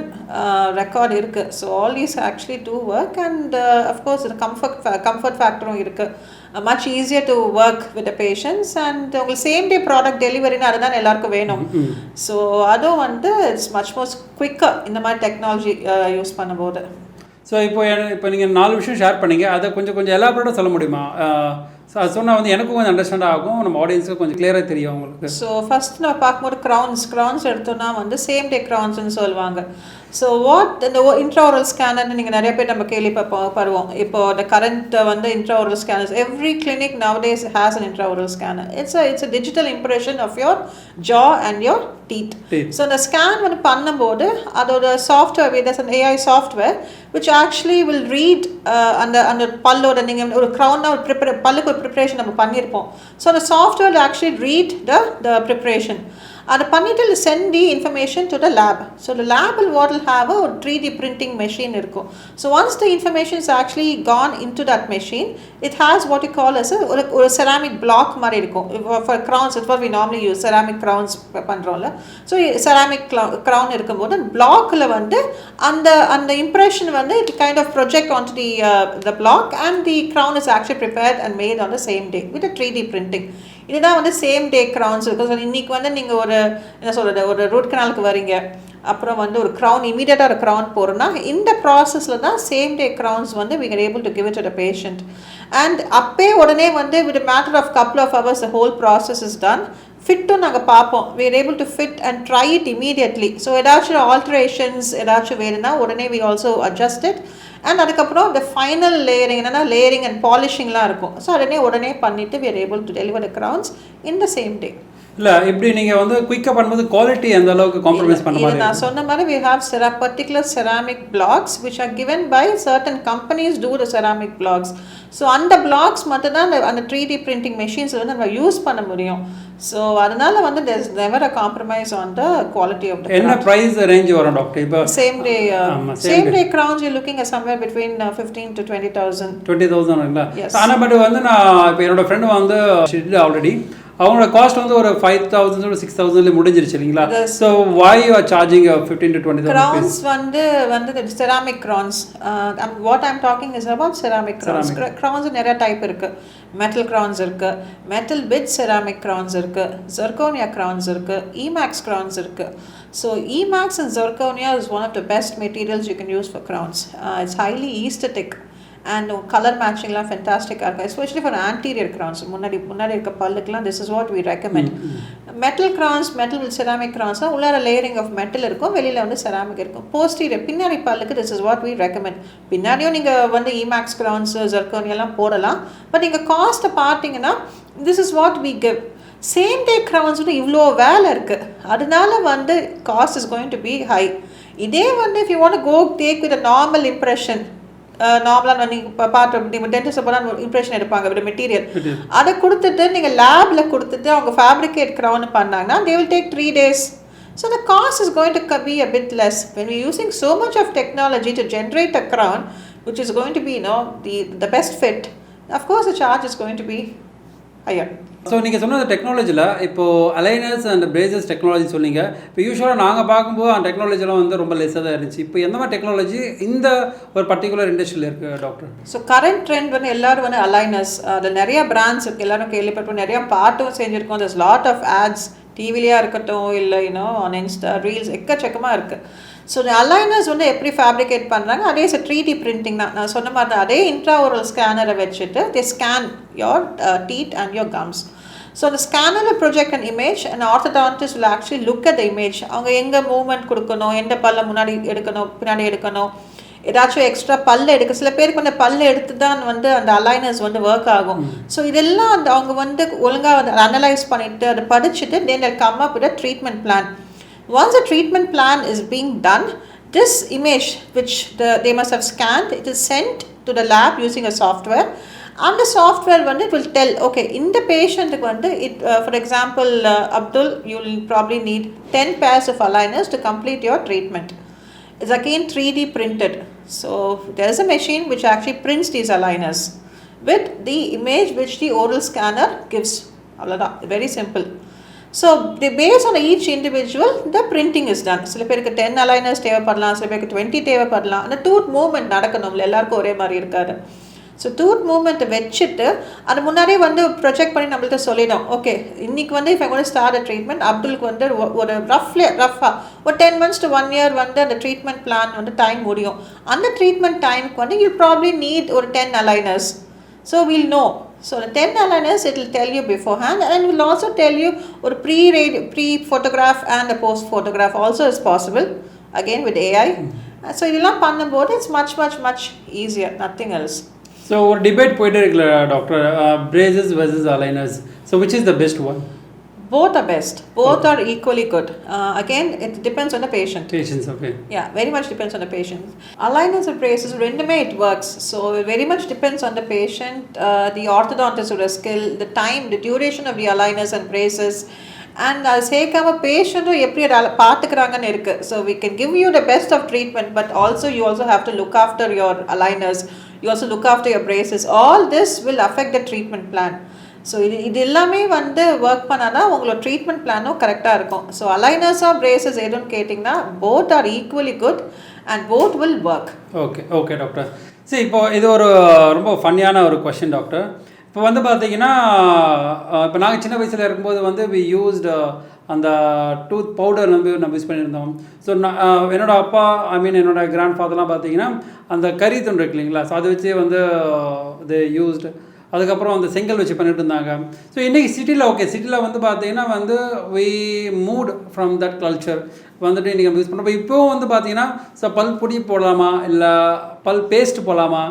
ரெக்கார்ட் இருக்குது. So all these actually do work and of course இது கம்ஃபர்ட் ஃபேக்டரும் இருக்குது. Much easier to work with the patients and உங்களுக்கு சேம் டே ப்ராடக்ட் டெலிவரின்னு அதுதான் எல்லாருக்கும் வேணும். ஸோ அதுவும் வந்து இட்ஸ் மச் மோர் குவிக்காக இந்த மாதிரி டெக்னாலஜி யூஸ் பண்ணும்போது. ஸோ இப்போ நீங்கள் 4 விஷயம் ஷேர் பண்ணீங்க, அதை கொஞ்சம் எலாபரேட்டாக சொல்ல முடியுமா? ஸோ அது சொன்னால் வந்து எனக்கும் கொஞ்சம் அண்டர்ஸ்டாண்ட் ஆகும், நம்ம ஆடியன்ஸுக்கு கொஞ்சம் கிளியராக தெரியும் அவங்களுக்கு. ஸோ ஃபஸ்ட் நம்ம பார்க்கும்போது க்ரௌன்ஸ் எடுத்தோன்னா வந்து சேம் டே க்ரௌன்ஸ்ன்னு சொல்லுவாங்க. ஸோ வாட் இந்த இன்ட்ராவரல் ஸ்கேனர்னு நீங்கள் நிறைய பேர் நம்ம கேள்விப்படுவோம். இப்போ இந்த கரண்ட் வந்து intraoral scanners, every clinic nowadays has an intraoral scanner. It's a digital impression of your jaw and your teeth. So இந்த ஸ்கேன் வந்து பண்ணும்போது அதோட software, there's an AI software which actually will read அந்த பல்லோட நீங்கள் ஒரு க்ரௌனாக ஒரு பல்லுக்கு ஒரு ப்ரிப்ரேஷன் நம்ம பண்ணியிருப்போம். ஸோ அந்த software will actually read the preparation. அதை பண்ணிவிட்டு send the information to the lab. So the lab will have a 3D printing machine இருக்கும். So once the information is actually gone in to that machine, it has what you call as ஒரு ceramic block மாதிரி இருக்கும். For crowns it what we normally use, ceramic crowns பண்ணுறோம்ல. So ceramic crown இருக்கும்போது பிளாக்கில் வந்து அந்த impression வந்து it kind of project on to the block and the crown is actually prepared and made on the same day with 3D printing. இதுதான் வந்து same day crowns இருக்குது. இன்றைக்கி வந்து நீங்கள் ஒரு என்ன சொல்கிறது, ஒரு ரூட் கனாலுக்கு வரீங்க, அப்புறம் வந்து ஒரு க்ரௌன் இமீடியட்டாக ஒரு க்ரௌன் போகிறோன்னா இந்த ப்ராசஸில் தான் சேம் டே க்ரௌன்ஸ் வந்து we are able to give it to the patient. And அப்பே உடனே வந்து with a matter of couple of hours the whole process is done. ஃபிட்டும் நாங்கள் பார்ப்போம். we are able to fit and try it immediately. So ஏதாச்சும் alterations ஏதாச்சும் வேணும்னா உடனே we also adjust it. And அதுக்கப்புறம் the final layering என்னென்னா layering and பாலிஷிங்லாம் இருக்கும். So உடனே பண்ணிவிட்டு we are able to deliver the crowns in the same day. இல்லை இப்படி நீங்கள் வந்து குயிக்காக பண்ணும்போது குவாலிட்டி அந்த அளவுக்கு காம்ப்ரமைஸ் பண்ண மாதிரி நான் சொன்ன மாதிரி we have particular ceramic blocks which are given by certain companies do the ceramic blocks. So அந்த பிளாக்ஸ் மட்டும் தான் அந்த 3D printing machines வந்து நம்ம யூஸ் பண்ண முடியும். ஸோ அதனால வந்து there is never a compromise on the quality of the என்ன ப்ரைஸ் ரேஞ்ச் வரும் டாக்டர்? இப்போ same day crowns you're looking at somewhere between 15 to 20,000. 20,000ங்களா? ஆனால் பட் வந்து நான் இப்போ என்னோட ஃப்ரெண்டு வந்து ஆல்ரெடி அவங்களோட காஸ்ட் வந்து ஒரு 5,000 to 6,000 முடிஞ்சிருச்சு இல்லைங்களா? So why you are charging 15 to 20,000 crowns வந்து the ceramic crowns. What I'm talking is about ceramic crowns. Crowns நிறைய டைப் இருக்கு. metal crowns இருக்கு, metal with ceramic crowns இருக்கு, zirconia crowns இருக்கு, emax crowns இருக்கு. So emax and zirconia is one of the best materials you can use for crowns. It's highly aesthetic and color matchingலாம் ஃபென்டாஸ்டிக்காக இருக்கும், especially for anterior crowns. முன்னாடி இருக்க பல்லுக்குலாம் this is what we recommend. Metal crowns, metal with ceramic க்ரௌன்ஸ்னால் உள்ளார layering of metal இருக்கும், வெளியில் வந்து செராமிக் இருக்கும். போஸ்டீரியர் பின்னாடி பல்லுக்கு this is what we recommend. பின்னாடியும் நீங்கள் வந்து இமேக்ஸ் க்ரௌன்ஸு ஜர்கோனியெல்லாம் போடலாம். பட் நீங்கள் காஸ்ட்டை பார்த்தீங்கன்னா this is what we give. Same day crowns வந்து இவ்வளோ வேலை இருக்குது, அதனால வந்து cost is going to be high. இதே வந்து if you want go take with a normal impression, நார்மலாக நீங்கள் பார்த்து நீங்கள் டென்டிஸ்ட் போனால் இம்ப்ரெஷன் எடுப்பாங்க விட மெட்டீரியல், அதை கொடுத்துட்டு நீங்கள் லேபில் கொடுத்துட்டு அவங்க ஃபேப்ரிகேட் க்ரௌன் பண்ணாங்கன்னா they will take 3 days. So the cost is going to be a bit less. When we're using so much of technology to generate a crown which is going to be the best fit, of course the charge is going to be higher. So நீங்கள் சொன்ன டெக்னாலஜியில் இப்போது aligners and braces technology சொன்னீங்க. இப்போ யூஸ்வலாக நாங்கள் பார்க்கும்போது அந்த டெக்னாலஜிலாம் வந்து ரொம்ப லெஸ்ஸாக தான் இருந்துச்சு. இப்போ எந்த மாதிரி டெக்னாலஜி இந்த ஒரு பர்டிகுலர் இண்டஸ்ட்ரியில் இருக்குது டாக்டர்? ஸோ கரண்ட் ட்ரெண்ட் வந்து எல்லோரும் வந்து அலைனர்ஸ், அதில் நிறையா பிராண்ட்ஸ் இருக்குது, எல்லோரும் கேள்விப்பட்டோம், நிறையா பாட்டும் செஞ்சுருக்கோம். there's lot of ads டிவிலையாக இருக்கட்டும், இல்லை ஆன் இன்ஸ்டா ரீல்ஸ் எக்கச்சக்கமாக இருக்குது. ஸோ இந்த அலைனர்ஸ் வந்து எப்படி ஃபேப்ரிகேட் பண்ணுறாங்க, அதே 3D பிரிண்டிங் தான். நான் சொன்ன மாதிரி தான், அதே இன்ட்ராஓரல் ஸ்கேனரை வச்சுட்டு they scan your teeth and your gums. So the scanner will project an image and orthodontist will actually look at the image. அவங்க எங்கே மூவ்மெண்ட் கொடுக்கணும், எந்த பல்ல முன்னாடி எடுக்கணும் பின்னாடி எடுக்கணும், ஏதாச்சும் எக்ஸ்ட்ரா பல்ல எடுக்க, சில பேருக்கு வந்து பல்ல எடுத்து தான் வந்து அந்த அலைனர்ஸ் வந்து ஒர்க் ஆகும். ஸோ இதெல்லாம் அந்த அவங்க வந்து ஒழுங்காக வந்து அனலைஸ் பண்ணிவிட்டு அதை படிச்சுட்டு then they'll come up with a treatment plan. Once a treatment plan is being done, this image which they must have scanned, it is sent to the lab using a software. And the software வந்து it will tell, okay, இந்த பேஷண்ட்டுக்கு வந்து for example, Abdul, you will probably need 10 pairs of aligners to complete your treatment. It's again 3D printed. So there is a machine which actually prints these aligners with the image which the oral scanner gives. Very simple. So they based on each individual the printing is done. சில பேருக்கு 10 aligners தேவைப்படலாம், சில பேருக்கு 20 தேவைப்படலாம். அந்த tooth movement நடக்கணும், எல்லாருக்கும் ஒரே மாதிரி இருக்காது. ஸோ டூத் மூவ்மெண்ட்டை வச்சுட்டு அது முன்னாடியே வந்து ப்ரொஜெக்ட் பண்ணி நம்மள்ட்ட சொல்லிடும், ஓகே இன்றைக்கி வந்து இப்போ கூட ஸ்டார்ட் ட்ரீட்மெண்ட் அப்துலுக்கு வந்து ஒரு ரஃபாக ஒரு 10 months to 1 year வந்து அந்த ட்ரீட்மெண்ட் பிளான் வந்து டைம் முடியும். அந்த ட்ரீட்மெண்ட் டைமுக்கு வந்து யூ ப்ராப்ளி நீட் ஒரு 10 aligners. So we'll know. So the 10 aligners it will tell you beforehand, and it will also tell you or pre-photograph and a post photograph also is possible again with AI. So இதெல்லாம் பண்ணும்போது it's much easier, nothing else. So ஒரு debate போயிட்டே இருக்குல்ல doctor, braces versus aligners. So which is the best one? Both are best. Both are equally good. Again, it depends on the patient. Patients, okay. Yeah, very much depends on the patient. Aligners and braces, rendume it works. So it very much depends on the patient, the orthodontist or the skill, the time, the duration of the aligners and braces. And அது சேர்க்காம பேஷண்ட்டும் எப்படி பார்த்துக்கிறாங்கன்னு இருக்குது. So we can give you the best of treatment, but also you also have to look after your aligners, you also look after your braces. All this will affect the treatment plan. So இது எல்லாமே வந்து work பண்ணால் உங்களோட treatment பிளானும் கரெக்டாக இருக்கும். So அலைனர்ஸாக braces எதுன்னு கேட்டிங்கன்னா both are equally good and both will work. Okay doctor. சரி, இப்போ இது ஒரு ரொம்ப ஃபன்னியான ஒரு கொஷின் டாக்டர். இப்போ வந்து பார்த்தீங்கன்னா இப்போ நாங்கள் சின்ன வயசில் இருக்கும்போது வந்து வி யூஸ்டு அந்த டூத் பவுடர் வந்து நம்ம யூஸ் பண்ணியிருந்தோம். ஸோ என்னோடய அப்பா என்னோடய கிராண்ட் ஃபாதர்லாம் பார்த்தீங்கன்னா அந்த கறி துண்டு இருக்கு இல்லைங்களா, ஸோ அதை வச்சே வந்து இது யூஸ்டு. அதுக்கப்புறம் அந்த செங்கல் வச்சு பண்ணிட்டு இருந்தாங்க. ஸோ இன்றைக்கி சிட்டியில் வந்து பார்த்தீங்கன்னா வந்து we moved from that culture வந்துட்டு இன்றைக்கி நம்ம யூஸ் பண்ணுறோம். இப்போவும் வந்து பார்த்தீங்கன்னா ஸோ பல் பொடி போடலாமா இல்லை பல் பேஸ்ட் போடலாமா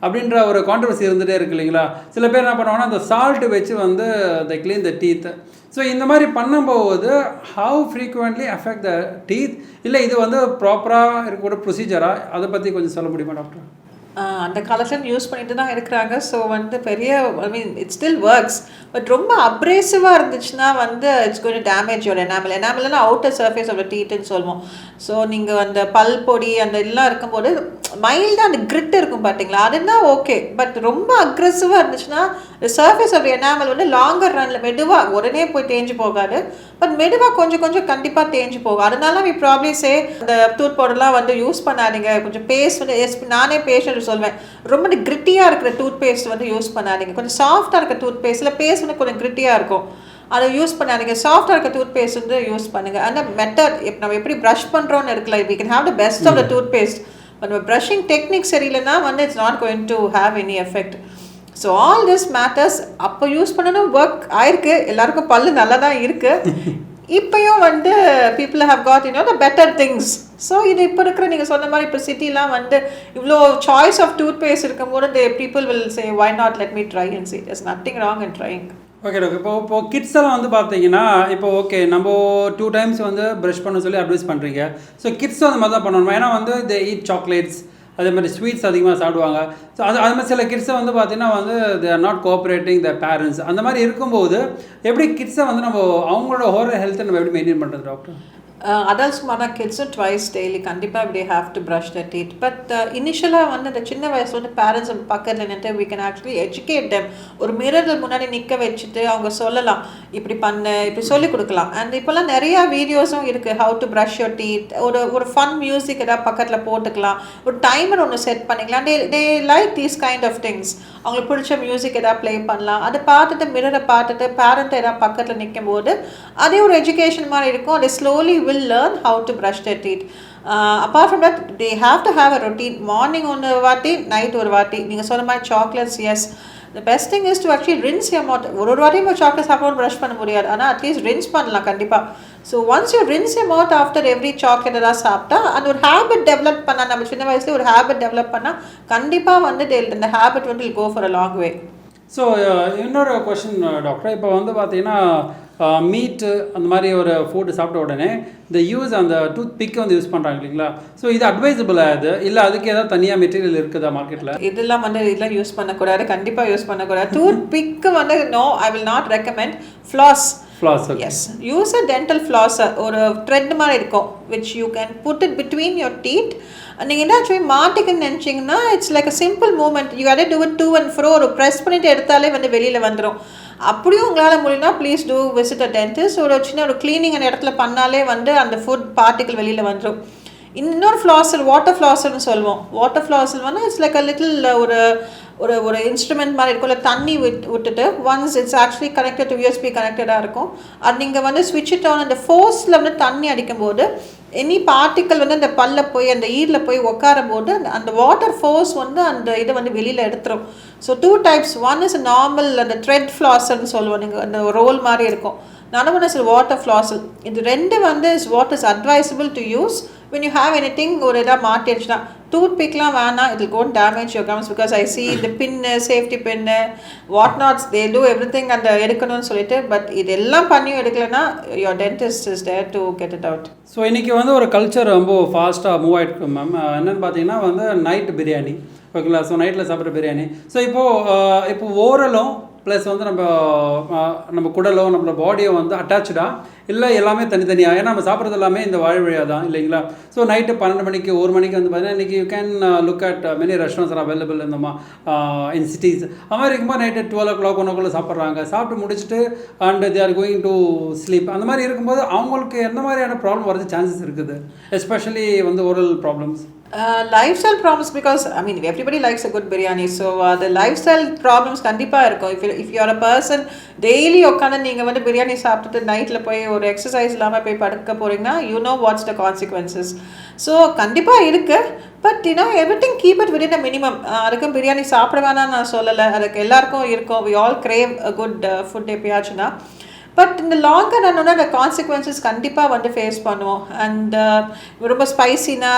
அப்படின்ற ஒரு கான்ட்ரவர்சி இருந்துகிட்டே இருக்குது இல்லைங்களா. சில பேர் என்ன பண்ணுவாங்கன்னா அந்த சால்ட்டு வச்சு வந்து த க்ளீன் த டீத். ஸோ இந்த மாதிரி பண்ணும்போது how frequently affect the teeth, இல்லை இது வந்து ப்ராப்பராக இருக்கக்கூடிய ப்ரொசீஜராக, அதை பற்றி கொஞ்சம் சொல்ல முடியுமா டாக்டர்? அந்த காலத்தில் யூஸ் பண்ணிட்டு தான் இருக்கிறாங்க. ஸோ வந்து பெரிய இட் ஸ்டில் ஒர்க்ஸ். பட் ரொம்ப அப்ரேசிவாக இருந்துச்சுன்னா வந்து it's going to damage your enamel. எனாமல்னா அவுட்டர் சர்ஃபேஸ் ஆஃப் டீத்துன்னு சொல்லுவோம். ஸோ நீங்கள் அந்த பல் பொடி அந்த எல்லாம் இருக்கும்போது மைல்டாக அந்த கிரிட் இருக்கும் பார்த்தீங்களா, அதுனா ஓகே. பட் ரொம்ப அக்ரெசிவாக இருந்துச்சுன்னா சர்ஃபேஸ் ஆஃப் எனாமல் வந்து லாங்கர் ரனில் மெதுவாக உடனே போய் தேஞ்சு போகாது, பட் மெதுவாக கொஞ்சம் கொஞ்சம் கண்டிப்பாக தேஞ்சு போகும். அதனால வி ப்ராப்ளி சே இந்த டூத் பவுடர்லாம் வந்து யூஸ் பண்ணாதீங்க. கொஞ்சம் பேஸ்ட் வந்து நானே பேஷண்ட் சொல்வேன், ரொம்ப கிரிட்டியாக இருக்கிற டூத் பேஸ்ட் வந்து யூஸ் பண்ணாதீங்க. கொஞ்சம் சாஃப்டாக இருக்க டூத் பேஸ்ட்டில் பேஸ்ட் வந்து கொஞ்சம் கிரிட்டியாக இருக்கும், அதை யூஸ் பண்ணாதீங்க. சாஃப்டாக இருக்க டூத் பேஸ்ட் வந்து யூஸ் பண்ணுங்கள். அந்த மெத்தட் நம்ம எப்படி ப்ரஷ் பண்ணுறோன்னு இருக்குல்ல, we can have the best of the tooth paste. நம்ம ப்ரஷிங் டெக்னிக் சரியில்லைன்னா வந்து it's not going to have any effect. So all this matters அப்போ யூஸ் பண்ணணும், ஒர்க் ஆயிருக்கு, எல்லாருக்கும் பல்லு நல்லா தான் இருக்குது. இப்போயும் வந்து people have got the better things. So இது இப்போ இருக்கிற நீங்கள் சொன்ன மாதிரி இப்போ சிட்டிலாம் வந்து இவ்வளோ சாய்ஸ் ஆஃப் டூத் பேஸ்ட் இருக்கும்போது people will say why not let me try and see it's nothing wrong in trying. Okay doctor. இப்போ கிட்ஸ் எல்லாம் வந்து பார்த்தீங்கன்னா இப்போ ஓகே நம்ம 2 times வந்து ப்ரஷ் பண்ண சொல்லி அட்வைஸ் பண்ணுறீங்க. ஸோ கிட்ஸும் அந்த மாதிரி தான் பண்ணணுமா? ஏன்னா வந்து இந்த ஈட் சாக்லேட்ஸ், அதே மாதிரி ஸ்வீட்ஸ் அதிகமாக சாப்பிடுவாங்க. ஸோ அது மாதிரி சில கிட்ஸை வந்து பார்த்தீங்கன்னா வந்து they are not cooperating the parents. அந்த மாதிரி இருக்கும்போது எப்படி கிட்ஸை வந்து நம்ம அவங்களோட ஓரல் ஹெல்த்தை நம்ம எப்படி மெயின்டைன் பண்ணுறது doctor? adults mana kids twice daily kandipa they have to brush their teeth, but initially வந்து அந்த சின்ன வயசுல வந்து parents பக்கத்துல நின்று we can actually educate them. ஒரு மிரர் முன்னாடி நிக்க வச்சிட்டு அவங்க சொல்லலாம் இப்படி பண்ணு இப்படி சொல்லி கொடுக்கலாம். and இப்போலாம் நிறைய வீடியோஸும் இருக்கு how to brush your teeth. ஒரு fun music ஏதாவது பக்கத்துல போட்டுக்கலாம், ஒரு டைமர் ஒன்று செட் பண்ணிக்கலாம். they like these kind of things. அவங்களுக்கு பிடிச்ச மியூசிக் ஏதாவது ப்ளே பண்ணலாம். அதை பார்த்துட்டு மிரரை பார்த்துட்டு பேரண்ட் ஏதாவது பக்கத்தில் நிற்கும் போது அதே ஒரு எஜுகேஷன் மாதிரி இருக்கும். they slowly will learn how to brush their teeth. Apart from that they have to have a routine. Morning ஒன்று வாட்டி நைட் ஒரு வாட்டி. நீங்கள் சொன்ன மாதிரி chocolates, yes, the best thing is to actually rinse your mouth. ஒரு வாட்டியும் chocolate சாப்பிடணும் ப்ரஷ் பண்ண முடியாது, ஆனால் அட்லீஸ்ட் ரின்ஸ் பண்ணலாம் கண்டிப்பாக. So once you rinse your mouth after every chocolate ஏதாவது சாப்பிட்டா அந்த ஒரு ஹேபிட் டெவலப் பண்ணால், நம்ம சின்ன வயசுல ஒரு ஹேபிட் டெவலப் பண்ணால் கண்டிப்பாக வந்து இந்த ஹேபிட் வந்து will go for a long way. So இன்னொரு கொஷின் டாக்டர், இப்போ வந்து பார்த்தீங்கன்னா மீட்டு அந்த மாதிரி ஒரு ஃபுட்டு சாப்பிட்ட உடனே இந்த அந்த டூத் பிக் வந்து யூஸ் பண்ணுறாங்க இல்லைங்களா? ஸோ இது அட்வைசபிளாக அது இல்லை அதுக்கு ஏதாவது தனியாக மெட்டீரியல் இருக்குதா மார்க்கெட்டில்? இதெல்லாம் வந்து இதெல்லாம் யூஸ் பண்ணக்கூடாது, கண்டிப்பாக யூஸ் பண்ணக்கூடாது. டூத் பிக்கு வந்து no, I will not recommend. Floss, yes, use a dental floss. ஒரு த்ரெட் மாதிரி இருக்கும் which you can put it between your teeth. நீங்கள் என்ன ஆக்சுவலி மாட்டிக்குன்னு நினச்சிங்கன்னா it's like a simple movement. You அதை do it to and fro. ஒரு press பண்ணிட்டு எடுத்தாலே வந்து வெளியில் வந்துடும். அப்படியும் உங்களால் முடியும்னா please do visit a dentist. ஒரு சின்ன ஒரு கிளீனிங் அந்த இடத்துல பண்ணாலே வந்து அந்த ஃபுட் பார்ட்டிக்கல் வெளியில் வந்துடும். இன்னொரு ஃப்ளாஸில் வாட்டர் ஃப்ளாஸ்ன்னு சொல்லுவோம். வாட்டர் ஃப்ளாஸில் வந்து இட்ஸ் லைக் அ லிட்டில் ஒரு இன்ஸ்ட்ருமெண்ட் மாதிரி இருக்கும். இல்லை தண்ணி விட்டுட்டு once it's actually connected to USB கனெக்டடாக இருக்கும். அது நீங்கள் வந்து ஸ்விட்ச் இட் ஆன், அந்த ஃபோர்ஸில் வந்து தண்ணி அடிக்கும்போது எனி பார்ட்டிக்கல் வந்து அந்த பல்ல போய் அந்த ஈரில் போய் உட்காரும் போது அந்த வாட்டர் ஃபோர்ஸ் வந்து அந்த இதை வந்து வெளியில் எடுத்துரும். So 2 types. One is normal அந்த த்ரெட் ஃப்ளாஸ்ன்னு சொல்லுவோம், நீங்கள் அந்த ரோல் மாதிரி இருக்கும். another one is water flossal. இது ரெண்டு வந்து is what is advisable to use when you have anything ஒரு எதாவது மாட்டிடுச்சுன்னா. டூத் பிக்லாம் வேணாம், it will go and damage your gums because I see the pin, safety pin, what not, they do everything அந்த எடுக்கணும்னு சொல்லிட்டு. But இதெல்லாம் பண்ணியும் எடுக்கலைன்னா your dentist is there to get it out. So இன்றைக்கி வந்து ஒரு கல்ச்சர் ரொம்ப ஃபாஸ்ட்டாக மூவ் ஆகிட்டு மேம். என்னென்னு பார்த்தீங்கன்னா வந்து நைட் பிரியாணி, ஓகேங்களா? ஸோ நைட்டில் சாப்பிட்ற பிரியாணி. ஸோ இப்போ ஓரலும் ப்ளஸ் வந்து நம்ம குடலோ நம்மளோட பாடியோ வந்து அட்டாச்சாக இல்லை எல்லாமே தனித்தனியாக, ஏன்னா நம்ம சாப்பிட்றது எல்லாமே இந்த வாழை வழியாக தான் இல்லைங்களா? ஸோ நைட்டு 12 மணிக்கு 1 மணிக்கு வந்து பார்த்தீங்கன்னா இன்றைக்கி you can look at many restaurants are available in cities. அது மாதிரி இருக்கும்போது நைட்டு 12 o'clock 1 o'clock சாப்பிட்றாங்க, சாப்பிட்டு முடிச்சுட்டு and they are going to sleep. அந்த மாதிரி இருக்கும்போது அவங்களுக்கு எந்த மாதிரியான ப்ராப்ளம் வரது சான்சஸ் இருக்குது, எஸ்பெஷலி வந்து oral problems? Lifestyle problems, because I mean everybody likes a good biryani, so the lifestyle problems கண்டிப்பா இருக்கும். If you are a person daily உட்காந்து நீங்கள் வந்து பிரியாணி சாப்பிட்டுட்டு நைட்டில் போய் ஒரு எக்ஸசைஸ் இல்லாமல் போய் படுக்க போகிறீங்கன்னா you know what's the consequences. So கண்டிப்பாக இருக்குது. But everything keep it within a minimum. அதுக்கும் பிரியாணி சாப்பிட வேணாம்னு நான் சொல்லலை, அதுக்கு எல்லாருக்கும் இருக்கும். we all crave a good food எப்பயாச்சுன்னா. பட் இந்த லாங்கர் ரன்னோட அந்த கான்சிக்வன்சஸ் கண்டிப்பாக வந்து ஃபேஸ் பண்ணுவோம். அண்ட் ரொம்ப ஸ்பைசினா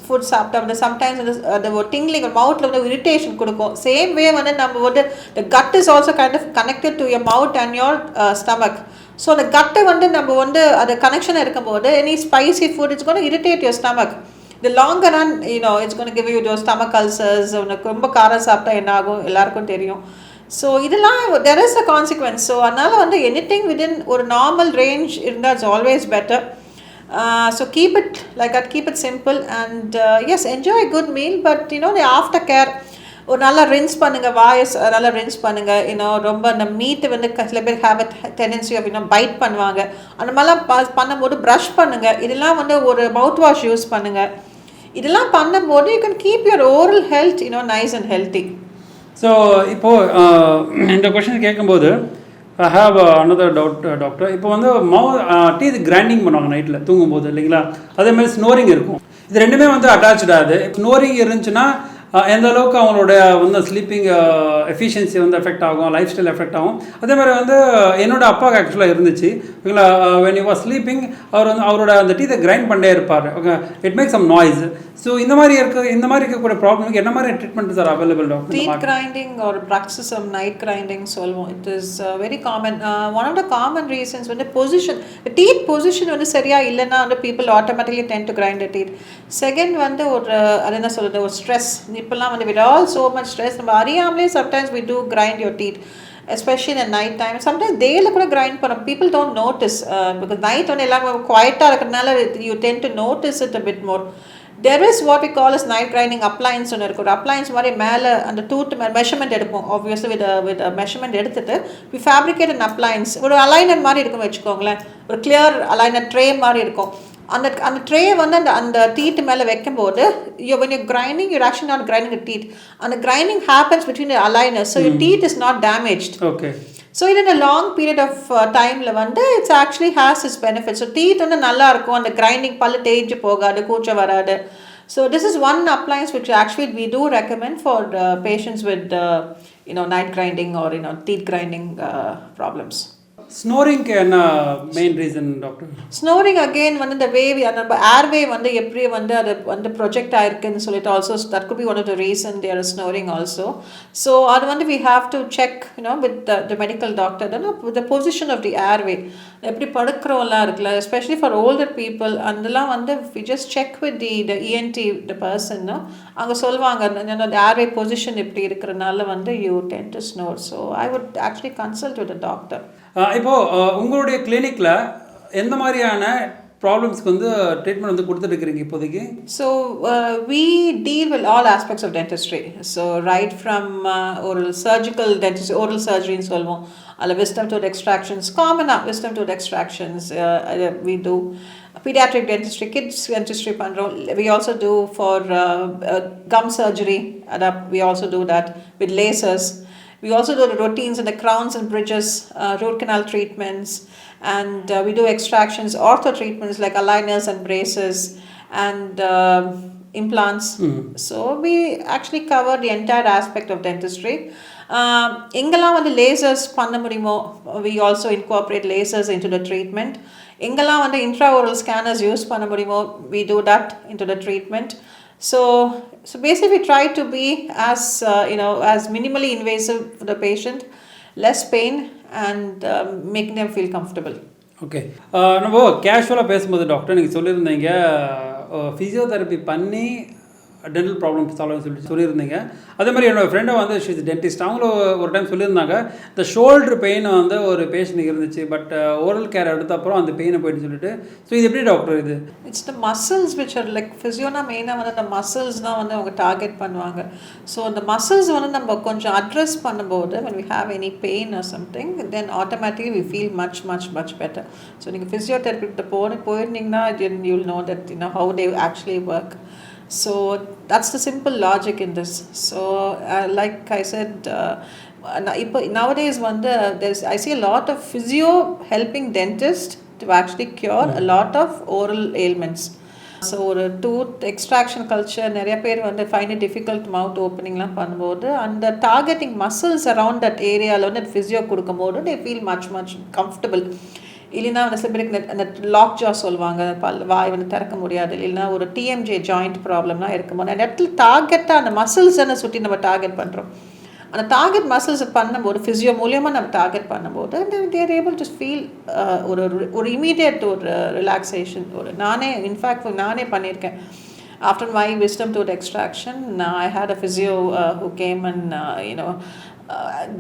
ஃபுட் சாப்பிட்டா வந்து சம்டைம்ஸ் வந்து அந்த ஒரு டிங்லிங் மவுத்தில் வந்து இரிட்டேஷன் கொடுக்கும். சேம் வே வந்து நம்ம வந்து the gut is also kind of connected to your mouth and your stomach. So அந்த கட்டை வந்து நம்ம வந்து அது கனெக்ஷன் இருக்கும்போது any spicy food it's gonna irritate your stomach. The longer run, it's going to give you those stomach ulcers. உனக்கு ரொம்ப காரம் சாப்பிட்டா என்ன ஆகும் எல்லாருக்கும் தெரியும். ஸோ இதெல்லாம் there is a consequence. So அதனால் வந்து anything within ஒரு நார்மல் ரேஞ்ச் இருந்தால் it's always better. So keep it like that, keep it simple and yes enjoy good meal. But the after care ஒரு நல்லா ரின்ஸ் பண்ணுங்கள், voice நல்லா rinse பண்ணுங்கள். ரொம்ப அந்த மீட்டு வந்து சில பேர் have a tendency of bite பண்ணுவாங்க. அந்த மாதிரிலாம் பண்ணும்போது ப்ரஷ் பண்ணுங்கள். இதெல்லாம் வந்து ஒரு மவுத் வாஷ் யூஸ் பண்ணுங்கள். இதெல்லாம் பண்ணும்போது you can keep your oral health nice and healthy. So இப்போது இந்த கொஷின் கேட்கும்போது I have another doubt doctor. இப்போ வந்து டீத் கிரைண்டிங் பண்ணுவாங்க நைட்டில் தூங்கும்போது இல்லைங்களா, அதேமாதிரி ஸ்னோரிங் இருக்கும். இது ரெண்டுமே வந்து அட்டாச்சாகுது. ஸ்னோரிங் இருந்துச்சுன்னா எந்த அளவுக்கு அவங்களோட வந்து ஸ்லீப்பிங் எஃபிஷியன்சி வந்து எஃபெக்ட் ஆகும், லைஃப் ஸ்டைல் எஃபெக்ட் ஆகும். அதே மாதிரி வந்து என்னோடய அப்பாவுக்கு ஆக்சுவலாக இருந்துச்சு. ஓகேங்களா, வென் யூ வாஸ் ஸ்லீப்பிங் அவர் வந்து அவரோட அந்த டீத்தை கிரைண்ட் பண்ணே இருப்பார். Okay, it make some noise. So இந்த மாதிரி இருக்கக்கூடிய ப்ராப்ளம்க்கு என்ன மாதிரி treatment sir available doctor? Teeth grinding ஒரு ப்ராக்சிசம் நைட் கிரைண்டிங் சொல்லுவோம். It is very common. One of the common reasons வந்து பொசிஷன், டீத் பொசிஷன் வந்து சரியாக இல்லைன்னா வந்து people automatically tend to grind the teeth. Second வந்து ஒரு அது என்ன சொல்கிறது, ஒரு ஸ்ட்ரெஸ். இப்போல்லாம் வந்து with all so much stress நம்ம அறியாமலே sometimes we do grind your teeth, especially in night time. Sometimes டேயில் கூட கிரைண்ட் பண்ணோம். people don't notice because night வந்து எல்லாமே குவாய்ட்டாக இருக்கிறதுனால you tend to notice it a bit more. There is what we call as night grinding appliance ஒன்று இருக்குது. ஒரு appliances மாதிரி மேலே அந்த டூத் மெஷர்மெண்ட் எடுப்போம். ஆப்வியஸ்லி வித் மெஷர்மெண்ட் எடுத்துட்டு we fabricate an appliance. ஒரு அலைனர் மாதிரி இருக்குன்னு வச்சுக்கோங்களேன், ஒரு கிளியர் அலைனர் ட்ரே மாதிரி இருக்கும். அந்த ட்ரே வந்து அந்த டீத் மேலே வைக்கும்போது when you're grinding, you're actually not grinding the teeth. And the grinding happens between the aligners, so your teeth is not damaged. Okay. So in a long period of timeல வந்து it's actually has its benefits. So teeth வந்து நல்லா இருக்கும், அந்த grinding பல்லு தேய்ஞ்சு போகாது, கூச்சம் வராது. So this is one appliance which actually we do recommend for patients with night grinding or teeth grinding problems. ஸ்னோரிங்க்கு என்ன main reason doctor? Snoring again வந்து இந்த வேவ் நம்ம ஏர்வே வந்து எப்படி வந்து அது வந்து ப்ரொஜெக்ட் ஆயிருக்குன்னு சொல்லிட்டு also that could be one of the reason there is snoring also. So அது வந்து we have to check with the medical doctor the position of the airway. எப்படி படுக்கிறோம்லாம் இருக்குல்ல, எஸ்பெஷலி ஃபார் ஓல்டர் பீப்புள், அதெல்லாம் வந்து we just check with the ENT the person. அங்கே சொல்லுவாங்க அந்த ஏர்வே பொசிஷன் இப்படி இருக்கிறனால வந்து you tend to snore. So I would actually consult with the doctor. இப்போது உங்களுடைய கிளினிக்கில் எந்த மாதிரியான ப்ராப்ளம்ஸ்க்கு வந்து ட்ரீட்மெண்ட் வந்து கொடுத்துருக்கிறீங்க இப்போதைக்கு? So we deal with all aspects of dentistry. So right from oral surgical dentistry, oral surgery ன்னு சொல்லுவோம், அதில் wisdom tooth extractions, காமனாக wisdom tooth extractions we do. Pediatric dentistry, kids dentistry பண்ணுறோம். We also do for gum surgery, we also do that with lasers. We also do the routines in the crowns and bridges, root canal treatments, and we do extractions, ortho treatments like aligners and braces and implants. So we actually cover the entire aspect of dentistry. எங்கெல்லாம் வந்து lasers பண்ண முடியுமோ we also incorporate lasers into the treatment. எங்கெல்லாம் வந்து intraoral scanners use பண்ண முடியுமோ we do that into the treatment. So basically we try to be as as minimally invasive for the patient, less pain, and making them feel comfortable. Okay, நம்ம கேஷுவலாக பேசும்போது doctor நீங்கள் சொல்லியிருந்தீங்க physiotherapy பண்ணி dental problem சொல்லியிருந்தீங்க. அதே மாதிரி என்னோடய ஃப்ரெண்டை வந்து ஷீஸ் டென்டிஸ்ட், அவங்களும் ஒரு டைம் சொல்லியிருந்தாங்க இந்த ஷோல்டர் பெயின் வந்து ஒரு பேஷண்ட்டுக்கு இருந்துச்சு, பட் ஓரல் கேர் எடுத்த அப்புறம் அந்த பெயினை போயிட்டு சொல்லிட்டு. ஸோ இது எப்படி டாக்டர்? இது it's the muscles which are like ஃபிசியோனா மெயினாக வந்து அந்த மசில்ஸ் தான் வந்து அவங்க டார்கெட் பண்ணுவாங்க. ஸோ அந்த மசில்ஸ் வந்து நம்ம கொஞ்சம் அட்ரஸ் பண்ணும்போது when we have any pain or something, then automatically we feel much better. So நீங்கள் ஃபிசியோதெரபிக்கிட்ட போயிருந்தீங்கன்னா you'll know that how they actually work. So that's the simple logic in this. So like I said, nowadays I see a lot of physio helping dentist to actually cure a lot of oral ailments. So ஒரு tooth extraction culture நிறைய பேர் find it difficult மவுத் ஓப்பனிங்லாம் பண்ணும்போது அந்த targeting muscles around that ஏரியாவில் physio கொடுக்கும்போது they feel much comfortable. இல்லைன்னா சில பேருக்கு அந்த லாக் ஜா சொல்லுவாங்க, வாய் திறக்க முடியாது, இல்லைன்னா ஒரு டிஎம்ஜே ஜாயிண்ட் ப்ராப்ளம்லாம் இருக்கும்போது அந்த இடத்துல டார்கெட்டாக அந்த மசில்ஸை சுற்றி நம்ம டார்கெட் பண்ணுறோம். அந்த டார்கெட் மசில்ஸ் பண்ணும்போது ஃபிசியோ மூலியமாக நம்ம டார்கெட் பண்ணும்போது தேர் ஏபிள் டு ஃபீல் ஒரு இமீடியட் ஒரு ரிலாக்ஸேஷன். இன்ஃபேக்ட் நானே பண்ணியிருக்கேன். After my wisdom tooth extraction I had a physio who came and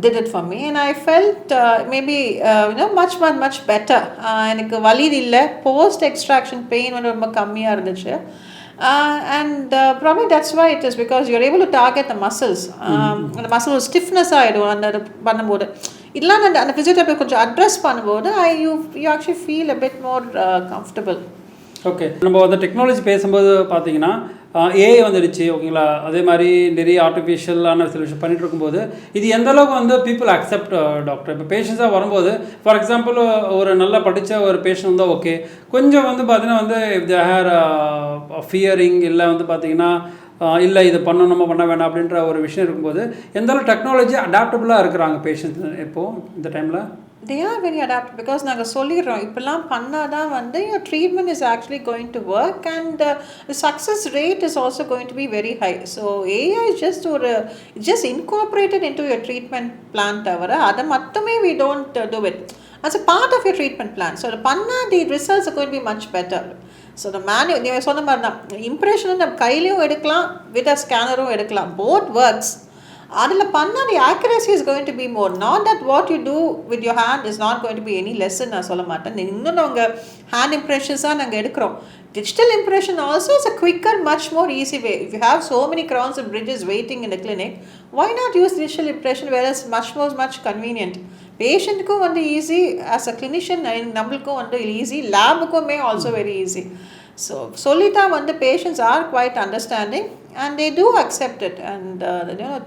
did it for me and I felt maybe much better. எனக்கு வலி இல்லை, போஸ்ட் எக்ஸ்ட்ராக்ஷன் பெயின் ரொம்ப கம்மியாக இருந்துச்சு. And probably that's why it is, because you're able to target the muscles. அந்த muscle stiffness ஆகிடும் அந்த பண்ணும்போது. இதெல்லாம் அந்த ஃபிசியோதெரபி கொஞ்சம் அட்ரஸ் பண்ணும்போது you actually feel a bit more comfortable. Okay, நம்ம அந்த டெக்னாலஜி பேசும்போது பார்த்தீங்கன்னா ஏஐ வந்துடுச்சு, ஓகேங்களா. அதே மாதிரி நிறைய ஆர்டிஃபிஷியலான சில விஷயம் பண்ணிகிட்டு இருக்கும்போது இது எந்த அளவுக்கு பீப்புள் அக்செப்ட் டாக்டர். இப்போ பேஷண்ட்ஸாக வரும்போது ஃபார் எக்ஸாம்பிள் ஒரு நல்லா படித்த ஒரு பேஷண்ட் வந்தால் ஓகே, கொஞ்சம் பார்த்தீங்கன்னா இஃப் தே ஹேர் ஃபியரிங் இல்லை பார்த்தீங்கன்னா இல்லை இது பண்ணணுமா பண்ண வேண்டாம் அப்படின்ற ஒரு விஷயம் இருக்கும்போது எந்த அளவு டெக்னாலஜி அடாப்டபுளாக இருக்கிறாங்க பேஷண்ட்ஸ் இப்போது இந்த டைமில்? They are very adaptable because நாங்கள் சொல்லிடுறோம் இப்போல்லாம் பண்ணால் தான் your treatment is actually going to work and the success rate is also going to be very high. So AI is just incorporated into your treatment plan தவிர அதை மட்டுமே we don't do it as a part of your treatment plan. So the results are going to be much better. So the நீங்கள் சொன்ன மாதிரி தான் impression நம்ம கையிலையும் எடுக்கலாம், வித் அ ஸ்கேனரும் எடுக்கலாம், both works. அதில் பண்ணால் the accuracy is going to be more. Not that what you do with your hand is not going to be any less நான் சொல்ல மாட்டேன். இன்னும் நாங்கள் ஹேண்ட் இம்ப்ரெஷன்ஸாக நாங்கள் எடுக்கிறோம். Digital impression also is a quicker, much more easy way. If you have so many crowns and bridges waiting in the clinic, why not use digital impression where it's much convenient? பேஷண்ட்டுக்கும் easy, as a clinician நம்மளுக்கும் easy, லேபுக்குமே also very easy. So solita patients are quite understanding and they do accept it and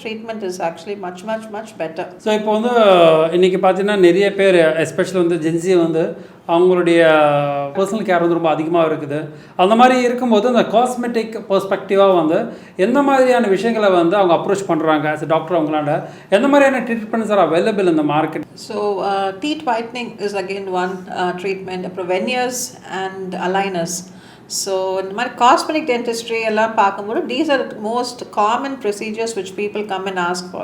treatment is actually much better. So இப்போ இன்னைக்கு பார்த்தீங்கன்னா நிறைய பேர் especially gen Z அவங்களுடைய personal care ரொம்ப அதிகமாக இருக்குது. அந்த மாதிரி இருக்கும்போது அந்த காஸ்மெட்டிக் பெர்ஸ்பெக்டிவாக எந்த மாதிரியான விஷயங்களை அவங்க அப்ரோச் பண்ணுறாங்க ஆஸ் டாக்டர், அவங்களாண்ட எந்த மாதிரியான ட்ரீட்மெண்ட்ஸ் ஆர் அவைலபிள் இந்த market? So teeth whitening is again one treatment, veneers and aligners. So இந்த மாதிரி காஸ்மெட்டிக் டென்டிஸ்ட்ரி எல்லாம் பார்க்கும்போது these are the most common procedures which people come and ask for.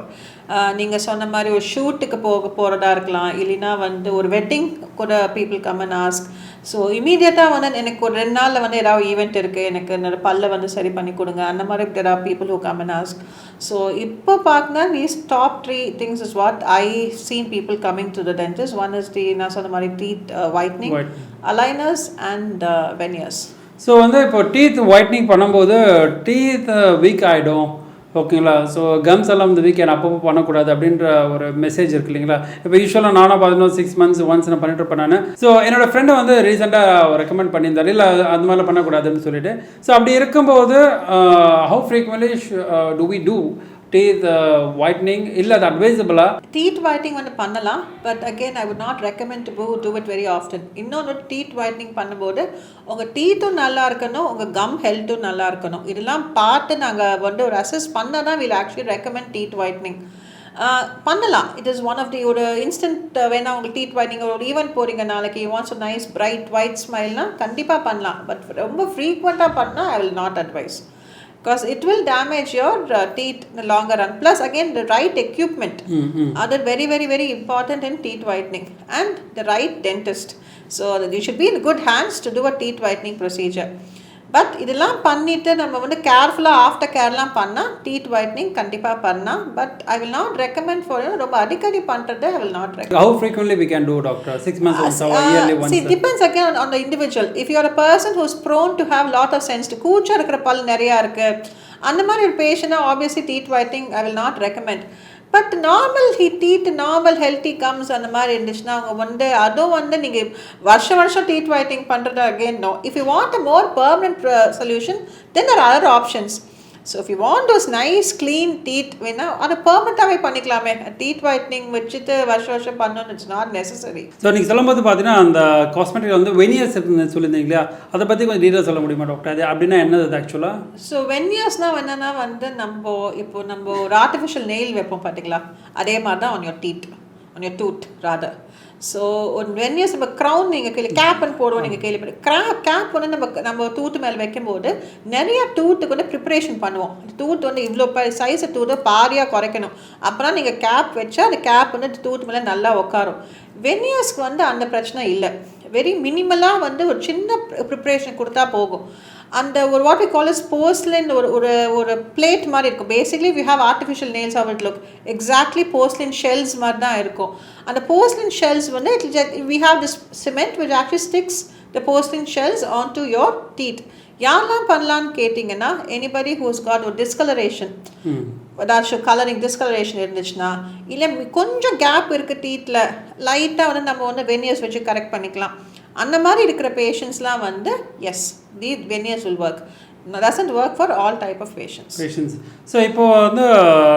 நீங்கள் சொன்ன மாதிரி ஒரு ஷூட்டுக்கு போகிறதா இருக்கலாம், இல்லைன்னா ஒரு வெட்டிங் கூட people come and ask. So இமீடியட்டாக எனக்கு ஒரு 2 நாளில் ஏதாவது ஈவெண்ட் இருக்குது, எனக்கு என்னோட பல்ல சரி பண்ணி கொடுங்க, அந்த மாதிரி there are people who come and ask. So இப்போ பார்க்கனா these top 3 things is what I seen people coming to the dentist. One is நான் சொன்ன மாதிரி teeth whitening, aligners and veneers. So இப்போ டீத் ஒயிட்னிங் பண்ணும்போது டீத் வீக் ஆகிடும், ஓகேங்களா. So comes எல்லாம் weekend அப்பப்போ பண்ணக்கூடாது அப்படின்ற ஒரு மெசேஜ் இருக்குது இல்லைங்களா. இப்போ யூஸ்வலாக நானும் பார்த்தீங்கன்னா 6 months ஒன்ஸ் நான் பண்ணிட்டு இருப்பேன் நான். ஸோ என்னோடய ஃப்ரெண்டு ரீசெண்டாக ரெக்கமெண்ட் பண்ணியிருந்தாரு, இல்லை அந்த மாதிரிலாம் பண்ணக்கூடாதுன்னு சொல்லிட்டு. ஸோ அப்படி இருக்கும்போது how frequently do we do teeth whitening? இல்லை அது அட்வைசபிளா? டீத் whitening பண்ணலாம், but again I would not recommend to do it very often. இன்னொன்று டீத் whitening பண்ணும்போது உங்கள் டீத்தும் நல்லா இருக்கணும், உங்கள் கம் ஹெல்த்தும் நல்லா இருக்கணும். இதெல்லாம் பார்த்து நாங்கள் ஒரு அசஸ் பண்ணால் தான் will actually recommend teeth whitening. பண்ணலாம். It is one of the ஒரு இன்ஸ்டன்ட் வேணா உங்களுக்கு டீத் whitening ஒரு ஈவெண்ட் போகிறீங்க நாளைக்கு, you wants nice bright white ஸ்மைல்னா கண்டிப்பாக பண்ணலாம். பட் ரொம்ப ஃப்ரீக்வெண்ட்டாக பண்ணால் I will not advise, because it will damage your teeth in the longer run. Plus again the right equipment are very important in teeth whitening, and the right dentist. So you should be in good hands to do a teeth whitening procedure. But இதெல்லாம் பண்ணிவிட்டு நம்ம கேர்ஃபுல்லாக after கேர்லாம் பண்ணால் teeth whitening கண்டிப்பாக பண்ணலாம். But I will not recommend for ரொம்ப அடிக்கடி பண்ணுறது ஐ will not recommend. How frequently we can do, doctor? 6 months once or yearly once? See, it depends again on the individual. If you are a person who is prone to have lot of sensitive, கூச்சம் இருக்கிற பல் நிறையா இருக்குது, அந்த மாதிரி ஒரு பேஷண்ட்டாக obviously teeth whitening I will not recommend. But normal teeth normal healthy gums அந்த மாதிரி இருந்துச்சுன்னா அவங்க வந்து அதுவும் வந்து நீங்கள் வருஷம் டீத் ஒயிட்டிங் பண்ணுறது again no. If you want a more permanent solution then are other options. So if you want those nice clean teeth வேணா அதை பெர்மனண்ட்டாகவே பண்ணிக்கலாமே. டீத் ஒயிட்னிங் வச்சுட்டு வருஷம் பண்ணணும்னு இட்ஸ் நாட் நெசசரி. ஸோ நீங்கள் சொல்லும்போது பார்த்தீங்கன்னா அந்த காஸ்மெட்டிக் வந்து வெனியர்ஸ் சொல்லியிருந்தீங்க இல்லையா, அதை பற்றி கொஞ்சம் டீட்டெயில் சொல்ல முடியுமா டாக்டர்? அது அப்படின்னா என்னது ஆக்சுவலாக? ஸோ வெனியர்ஸ்னால் என்னென்னா வந்து நம்ம ஒரு ஆர்டிஃபிஷியல் நெயில் வைப்போம் பார்த்தீங்களா, அதே மாதிரி தான் on your teeth, on your tooth rather. So ஒரு வெனியர்ஸ் நம்ம க்ரௌன் நீங்கள் கேப்னு போடுவோம், நீங்கள் கேள்விப்பட்டு கேப் வந்து நம்ம டூத்து மேலே வைக்கும்போது நிறைய டூத்துக்கு வந்து ப்ரிப்பரேஷன் பண்ணுவோம். டூத் வந்து இவ்வளோ சைஸை டூத்தை பாரியாக குறைக்கணும். அப்புறம் நீங்கள் கேப் வச்சா அந்த கேப் வந்து டூத் மேலே நல்லா உட்காரும். வெனியர்ஸ்க்கு வந்து அந்த பிரச்சனை இல்லை. வெரி மினிமலாக வந்து ஒரு சின்ன ப்ரிப்ரேஷன் கொடுத்தா போகும். அந்த ஒரு what we call is porcelain ஒரு பிளேட் மாதிரி இருக்கும். Basically we have artificial nails of it look exactly porcelain shells மாதிரி தான் இருக்கும். அந்த போர்ஸ்லின் ஷெல்ஸ் வந்து we have this cement which actually sticks the porcelain shells on to your teeth. யாரெல்லாம் பண்ணலான்னு கேட்டிங்கன்னா எனிபடி ஹூஸ் காட் ஒரு டிஸ்கலரேஷன், ஏதாச்சும் கலரிங் டிஸ்கலரேஷன் இருந்துச்சுன்னா, இல்லை கொஞ்சம் கேப் இருக்குது டீத்தில், லைட்டாக வந்து நம்ம வந்து வெனியர்ஸ் வச்சு கரெக்ட் பண்ணிக்கலாம். அந்த மாதிரி இருக்கிற பேஷண்ட்ஸ்லாம் வந்து as the veneers will work. doesn't work for all type of patients. So இப்போ வந்து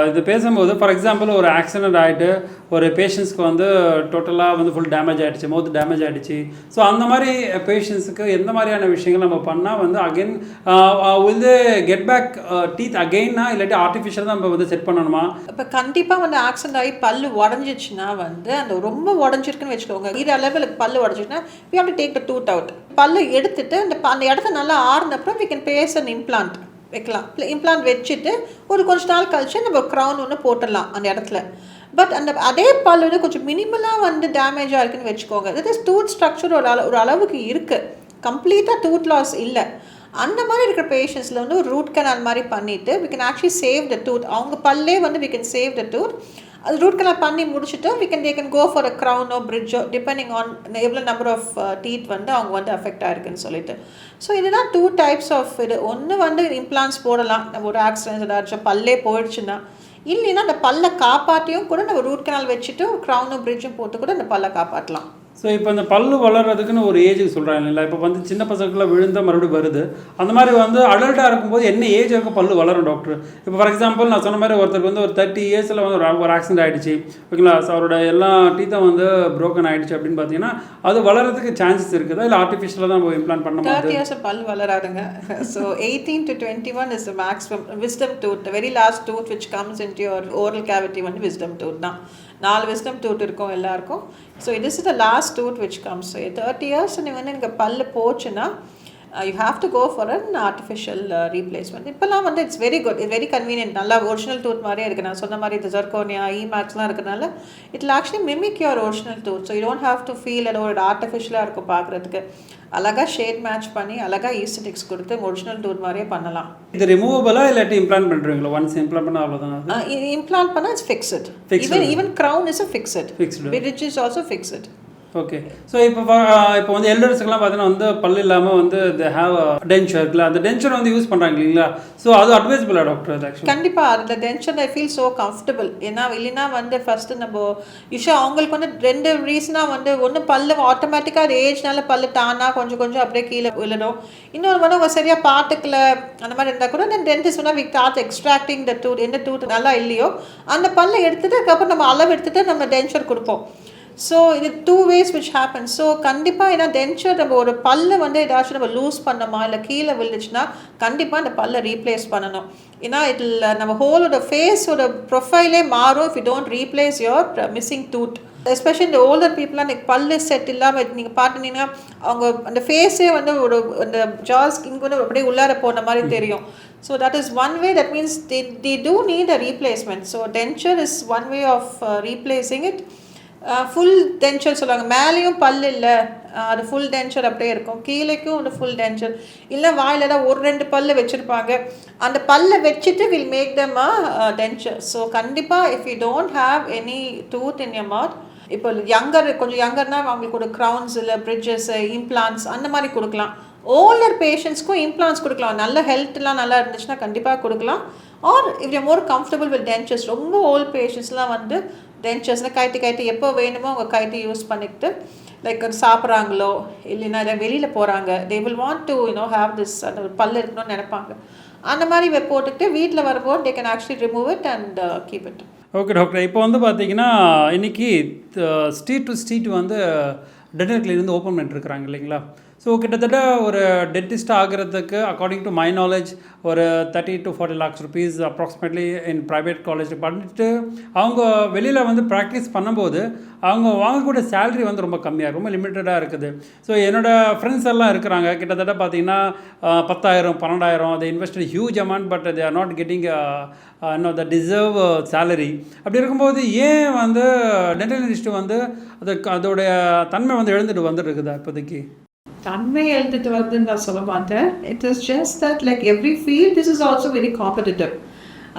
இது பேசும்போது ஃபார் எக்ஸாம்பிள் ஒரு ஆக்சிடென்ட் ஆகிட்டு ஒரு பேஷண்ட்ஸ்க்கு வந்து டோட்டலாக வந்து ஃபுல் டேமேஜ் ஆகிடுச்சு, மவுத் டேமேஜ் ஆகிடுச்சு. ஸோ அந்த மாதிரி பேஷண்ட்ஸுக்கு எந்த மாதிரியான விஷயங்கள் நம்ம பண்ணால் வந்து அகெயின் வந்து கெட் பேக் டீத் அகெயின்னா இல்லாட்டி ஆர்டிஃபிஷியல் தான் நம்ம வந்து செட் பண்ணணுமா? இப்போ கண்டிப்பாக வந்து ஆக்சிடென்ட் ஆகி பல்லு உடஞ்சிச்சுன்னா வந்து அந்த ரொம்ப உடஞ்சிருக்குன்னு வச்சுக்கோங்க, இது அளவில் பல்லு உடஞ்சிச்சுன்னா we have to take the tooth out. பல்லு எடுத்துட்டு அந்த இடத்த நல்லா ஆறுனப்புறம் we can place an implant வைக்கலாம். இம்ப்ளான்ட் வச்சுட்டு ஒரு கொஞ்ச நாள் கழிச்சு நம்ம க்ரௌன் ஒன்று போட்டுடலாம் அந்த இடத்துல. பட் அந்த அதே பல் வந்து கொஞ்சம் மினிமலாக வந்து டேமேஜாக இருக்குன்னு வச்சுக்கோங்க. தட் இஸ் டூத் ஸ்ட்ரக்சர் ஒரு அளவுக்கு இருக்குது, கம்ப்ளீட்டாக டூத் லாஸ் இல்லை. அந்த மாதிரி இருக்கிற பேஷண்ட்ஸில் வந்து ஒரு ரூட் கனால் மாதிரி பண்ணிவிட்டு we can actually save the tooth. அவங்க பல்லே வந்து we can save the tooth. அது ரூட் கனால் பண்ணி முடிச்சுட்டு they can go for a crown or bridge depending on எவ்வளோ நம்பர் ஆஃப் டீத் வந்து அவங்க வந்து அஃபெக்ட் ஆகிருக்குன்னு சொல்லிட்டு. ஸோ இதுதான் 2 types ஆஃப் இது. ஒன்று வந்து இம்ப்ளான்ஸ் போடலாம், நம்ம ஒரு ஆக்சிடென்ட் ஏதாச்சும் பல்லே போயிடுச்சுன்னா. இல்லைன்னா அந்த பல்லை காப்பாற்றியும் கூட நம்ம ரூட் கனால் வச்சுட்டு க்ரௌனும் பிரிட்ஜும் போட்டு கூட அந்த பல்லை காப்பாற்றலாம். ஸோ இப்போ இந்த பல்லு வளர்கிறதுக்குன்னு ஒரு ஏஜுக்கு சொல்கிறாங்க இல்லை, இப்போ வந்து சின்ன பசங்களுக்குலாம் விழுந்தால் மறுபடியும் வருது. அந்த மாதிரி வந்து அடல்ட்டாக இருக்கும்போது என்ன ஏஜ் வரைக்கும் பல்லு வளரும் டாக்டர்? இப்போ ஃபார் எக்ஸாம்பிள் நான் சொன்ன மாதிரி ஒருத்தருக்கு வந்து ஒரு 30 இயர்ஸில் வந்து ஒரு ஆக்சிடென்ட் ஆகிடுச்சு, ஓகேங்களா, ஸோ அவரோட எல்லா டீத்தும் வந்து ப்ரோக்கன் ஆகிடுச்சு அப்படின்னு பார்த்தீங்கன்னா அது வளர்கிறதுக்கு சான்சஸ் இருக்குதா இல்லை ஆர்டிஃபிஷியலாக தான் நம்ம இம்ப்ளான்ட் பண்ண முடியும்? 30 இயர்ஸ் பல் வளராதுங்க. So 18 to 21 is the maximum. Wisdom tooth, the very last tooth which comes into your oral cavity வந்து wisdom tooth தான். 4 wisdom tooth இருக்கும் எல்லாருக்கும். So this is the last tooth which comes. So 30 years நீங்கள் வந்து எனக்கு பல்லு போச்சுன்னா you have to go for an artificial replacement. இப்போல்லாம் வந்து it's very good, it's very convenient, நல்லா ஒரிஜினல் டூத் மாதிரியே இருக்குது. நான் சொன்ன மாதிரி இந்த ஜர்கோனியா இமேக்ஸ்லாம் இருக்கிறதுனால it will actually mimic your original tooth. So you don't have to feel அது ஒரு ஆர்டிஃபிஷியலாக இருக்கும் பார்க்குறதுக்கு. அழகாக ஷேட் மேட்ச் பண்ணி அழகாக ஈஸ்தெட்டிக்ஸ் கொடுத்து ஒரிஜினல் டூத் மாதிரியே பண்ணலாம். இது ரிமூவபிளா இல்லாட்டி இம்ப்ளான்ட் பண்ணுறீங்களா? ஒன்ஸ் இம்ப்ளான்ட் பண்ணால் அவ்வளோதான். இது இம்ப்ளான்ட் பண்ணால் it's fixed. Even crown is a fixed, which is also fixed. Okay. So இப்போ வந்து எல்டர்ஸ்க்குலாம் பார்த்தீங்கன்னா வந்து பல்லு இல்லாமல் வந்து தே ஹேவ் டென்ச்சர் இருக்குல்ல, அந்த டென்ச்சர் வந்து யூஸ் பண்ணுறாங்க இல்லைங்களா? ஸோ அது அட்வைசபிளா டாக்டர்? அது ஆக்சுவலி கண்டிப்பாக அந்த denture I feel so comfortable. ஏன்னா இல்லைன்னா வந்து ஃபஸ்ட்டு நம்ம யூஷுவலாக அவங்களுக்கு வந்து 2 ரீசனாக வந்து ஒன்று பல்லு ஆட்டோமேட்டிக்காக அது ஏஜ்னால பல்லு தானாக கொஞ்சம் அப்படியே கீழே விழுடும். இன்னொரு வந்து அவங்க சரியாக பார்த்துக்கல அந்த மாதிரி இருந்தால் கூட தென் டென்டிஸ்ட் சொன்னால் we start extracting the tooth. எந்த டூத் நல்லா இல்லையோ அந்த பல்லை எடுத்துகிட்டு அதுக்கப்புறம் நம்ம அளவு எடுத்துகிட்டு நம்ம டென்ச்சர் கொடுப்போம். ஸோ இது 2 ways which happen. ஸோ கண்டிப்பாக ஏன்னா டென்ச்சர் நம்ம ஒரு பல்லை வந்து ஏதாச்சும் நம்ம லூஸ் பண்ணோமா இல்லை கீழே விழுந்துச்சுன்னா கண்டிப்பாக அந்த பல்லை ரீப்ளேஸ் பண்ணணும். ஏன்னா இதில் நம்ம ஹோலோட ஃபேஸோட ப்ரொஃபைலே மாறும் if you don't replace your missing tooth. Especially இந்த ஓல்டர் பீப்புளாக எனக்கு பல்லு செட் இல்லாமல் நீங்கள் பார்த்தீங்கன்னா அவங்க அந்த ஃபேஸே வந்து ஒரு அந்த ஜாஸ் இங்கே வந்து அப்படியே உள்ளார போன மாதிரி தெரியும். So that is one way. That means they do need a replacement. So denture is one way of replacing it. Full denture சொல்லுவாங்க, மேலேயும் பல் இல்லை அது ஃபுல் டென்ச்சர் அப்படியே இருக்கும், கீழேக்கும் ஒரு ஃபுல் டென்ச்சர் இல்லை வாயில் தான் 1-2 பல்லு வச்சுருப்பாங்க, அந்த பல்லை வச்சுட்டு will make them a denture. So கண்டிப்பாக if you don't have any tooth in your mouth, இப்போ கொஞ்சம் யங்கர்னா அவங்களுக்கு ஒரு க்ரௌன்ஸ் இல்லை பிரிட்ஜஸ் இம்ப்ளான்ஸ் அந்த மாதிரி கொடுக்கலாம். ஓல்டர் பேஷண்ட்ஸ்க்கும் இம்ப்ளான்ஸ் கொடுக்கலாம். நல்ல ஹெல்த்லாம் நல்லா இருந்துச்சுன்னா கண்டிப்பாக கொடுக்கலாம். or if you're more comfortable with dentures, ரொம்ப ஓல்ட் பேஷண்ட்ஸ்லாம் வந்து டென்ச்சர்ஸ்னால் கைட்டு எப்போ வேணுமோ அவங்க கைட்டு யூஸ் பண்ணிக்கிட்டு லைக் சாப்பிட்றாங்களோ இல்லைன்னா இதை வெளியில் போகிறாங்க, they will want to have this அந்த ஒரு பல் இருக்கணும்னு நினைப்பாங்க. அந்த மாதிரி போட்டுக்கிட்டு வீட்டில் வரும்போது they can actually remove it and keep it. Okay doctor, இப்போ வந்து பார்த்தீங்கன்னா இன்றைக்கி ஸ்ட்ரீட் டு ஸ்ட்ரீட் வந்து டென்டல் கிளினிக் வந்து ஓப்பன் பண்ணிட்டுருக்குறாங்க இல்லைங்களா? ஸோ கிட்டத்தட்ட ஒரு டென்டிஸ்ட் ஆகிறதுக்கு அக்கார்டிங் டு மை நாலேஜ் ஒரு 30 to 40 lakhs rupees approximately in private college பண்ணிட்டு அவங்க வெளியில் வந்து ப்ராக்டிஸ் பண்ணும்போது அவங்க வாங்கக்கூடிய சேலரி வந்து ரொம்ப கம்மியாக ரொம்ப லிமிட்டடாக இருக்குது. ஸோ என்னோடய ஃப்ரெண்ட்ஸ் எல்லாம் இருக்கிறாங்க, கிட்டத்தட்ட பார்த்தீங்கன்னா 10,000 12,000 they invested huge amount but they are not getting the deserve salary. அப்படி இருக்கும்போது ஏன் வந்து டென்டல் இண்டஸ்ட்ரி வந்து அதோடைய தன்மை வந்து எழுந்துட்டு வந்துட்டு இருக்குதா இப்போதைக்கு? தன்மை எழுந்துட்டு வருதுன்னு நான் சொல்ல மாட்டேன். It is just that like every field this is also very competitive.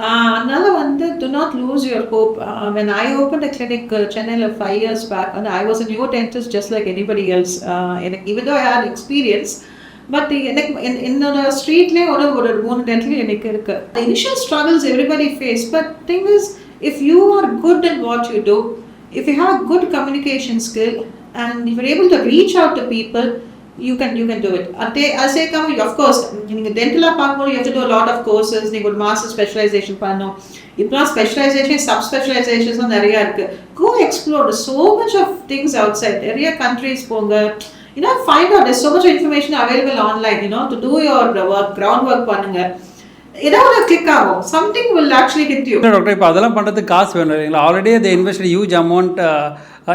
அதனால வந்து do not lose your hope. When I opened a clinic சென்னையில் 5 years back, and I was a new dentist just like anybody else. Even though I had experience, but எனக்கு என்னோட ஸ்ட்ரீட்லேயே ஒரு 3 dental clinic இருக்கு. The initial struggles everybody face, but thing is if you are good at what you do, if you have a good communication skill and if you're able to reach out to people, you can do it. As I come, of course, நீங்க டென்டலா பார்க்கும்போது you have to do a lot of courses. நீங்க ஒரு master specialisation பண்ணணும். இப்போ specialisation sub ஸ்பெஷலைசேஷன்ஸும் நிறையா இருக்கு. Go explore so much of things outside. நிறைய countries போங்க. Find out there's so much information available online. To do your work, groundwork பண்ணுங்க. ஏதாவது கிளிக் ஆகும், something will actually hit you. Doctor, இப்போ அதெல்லாம் பண்ணுறதுக்கு காசு வேணும் இல்லைங்களா? Already they invested huge amount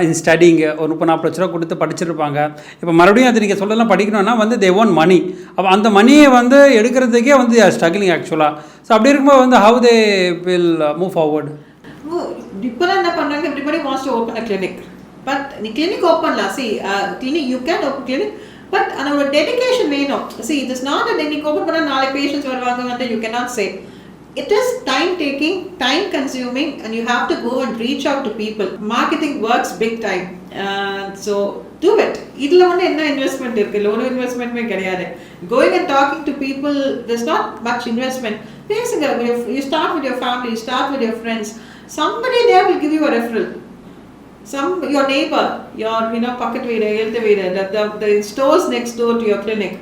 இன் ஸ்டடிங்க. ஒரு 30-40 லட்ச ரூபா கொடுத்து படிச்சிருப்பாங்க. இப்போ மறுபடியும் அது நீங்கள் சொல்லலாம் படிக்கணும்னா வந்து they want money. அப்போ அந்த மணியை வந்து எடுக்கிறதுக்கே வந்து ஸ்ட்ரகிளிங் ஆக்சுவலாக. ஸோ அப்படி இருக்கும்போது வந்து how they will move forward? இப்போ என்ன பண்ணுறாங்க, everybody wants to open a clinic. But நீ கிளினிக் ஓப்பன்லாம் clinic you can open clinic, but அந்த டெடிகேஷன் வேணும். it is not that நீ ஓப்பன் பண்ணால் 4 பேஷண்ட்ஸ் வருவாங்க வந்து you cannot say. It is time taking, time consuming, and you have to go and reach out to people. Marketing works big time. So do it. Idla vandu enna investment irukku, loan investment me kediyade. Going and talking to people, there's not much investment. Basically you start with your family, you start with your friends. Somebody there will give you a referral. Your neighbor, your pocket veeda, health veeda, the stores next door to your clinic.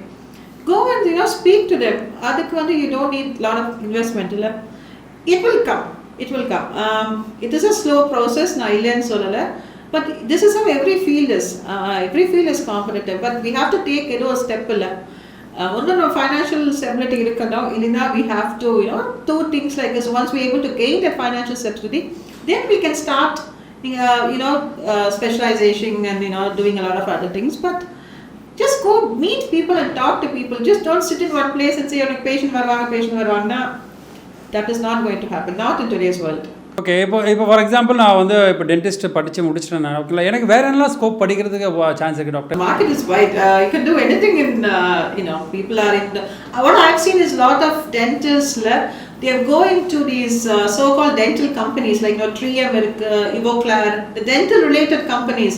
Go and speak to them. Adukku vandu you don't need lot of investment illa. It will come. It is a slow process, na illen sollala, but this is how every field is. Every field is competitive, but we have to take a step illa. No financial stability irukadam illina, we have to do things like this. Once we are able to gain the financial stability, then we can start specialization and doing a lot of other things. But just go meet people and talk to people. Just don't sit in one place and say your patient varvaanga. That is not going to happen, not in today's world. Okay, இப்போ for example நான் வந்து இப்போ dentist படித்து முடிச்சிட்டேன். ஓகேங்களா, எனக்கு வேறு என்னலாம் ஸ்கோப் படிக்கிறதுக்கு சான்ஸ் இருக்குது doctor? Market is wide. You can do anything in people are in what I've seen is lot of dentists they are going to these so-called dental companies like Trium, Ivoclar, the dental related companies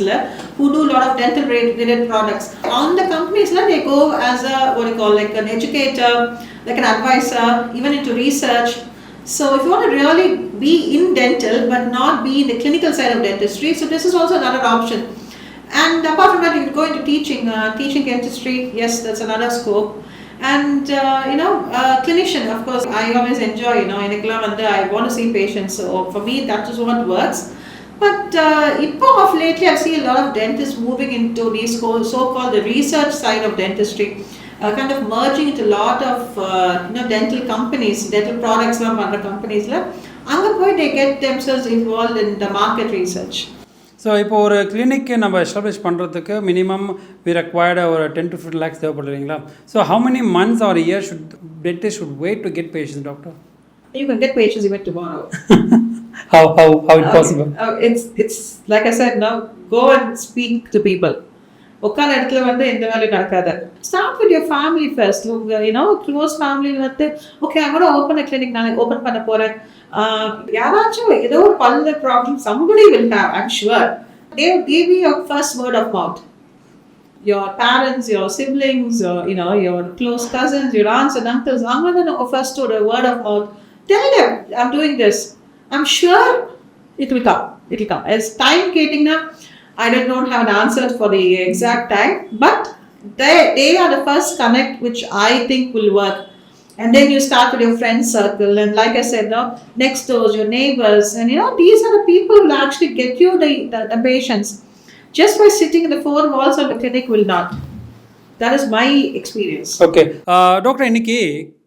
who do a lot of dental related products. On the companies they go as like an educator, like an advisor, even into research. So if you want to really be in dental but not be in the clinical side of dentistry, so this is also another option. And apart from that, you can go into teaching dentistry. Yes, that's another scope. And clinician, of course, I always enjoy, I want to see patients, so for me that is what works. But of lately I've seen a lot of dentists moving into these so-called the research side of dentistry, kind of merging into a lot of dental companies, dental products from companies they get themselves involved in the market research. So இப்போ ஒரு கிளினிக்கு நம்ம establish பண்ணுறதுக்கு minimum we required ஒரு 10 to 15 lakhs தேவைப்படுறீங்களா? So how many months or year dentist should wait to get patients, doctor? You can get patients even tomorrow. how it possible? It's like I said, now go and speak to people. உட்கார இடத்துல வந்து எந்த வேலையும் நடக்காது. Start with your family first. Close family வந்து okay, I'm going to open a clinic, நான் open பண்ண போறேன். யாராச்சும் ஏதோ ஒரு பல்ல problem somebody will have, I'm sure. They will give you your first word of mouth. Your parents, your siblings, your close cousins, your aunts and uncles, அவங்க தான் first ஒரு word of mouth Tell them, I'm doing this. I'm sure it will come. It will come. As time getting now, I don't have an answer for the exact time, but they are the first connect which I think will work. And then you start with your friend circle, and like I said, no, next doors, your neighbors, and these are the people who will actually get you the patients. Just by sitting in the four walls of the clinic will not. That is my experience. Okay doctor, இன்னைக்கு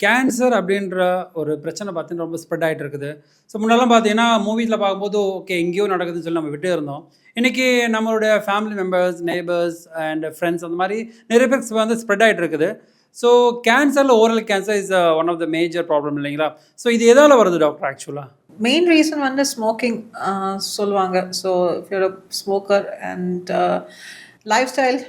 cancer அப்படின்ற ஒரு பிரச்சனை பார்த்தீங்கன்னா ரொம்ப spread ஆகிட்டு இருக்குது. So முன்னெல்லாம் பார்த்தீங்கன்னா மூவிஸில் பார்க்கும்போது ஓகே எங்கேயோ நடக்குதுன்னு சொல்லி நம்ம விட்டு இருந்தோம். இன்றைக்கி நம்மளுடைய family members, neighbours and friends அந்த மாதிரி நிறைய பேருக்கு வந்து ஸ்ப்ரெட் ஆகிட்டு இருக்குது. ஸோ கேன்சரில் oral cancer is one of the major problem இல்லைங்களா? ஸோ இது எதால் வருது டாக்டர் ஆக்சுவலாக? மெயின் ரீசன் வந்து ஸ்மோக்கிங் சொல்லுவாங்க. So if you're smoker and lifestyle.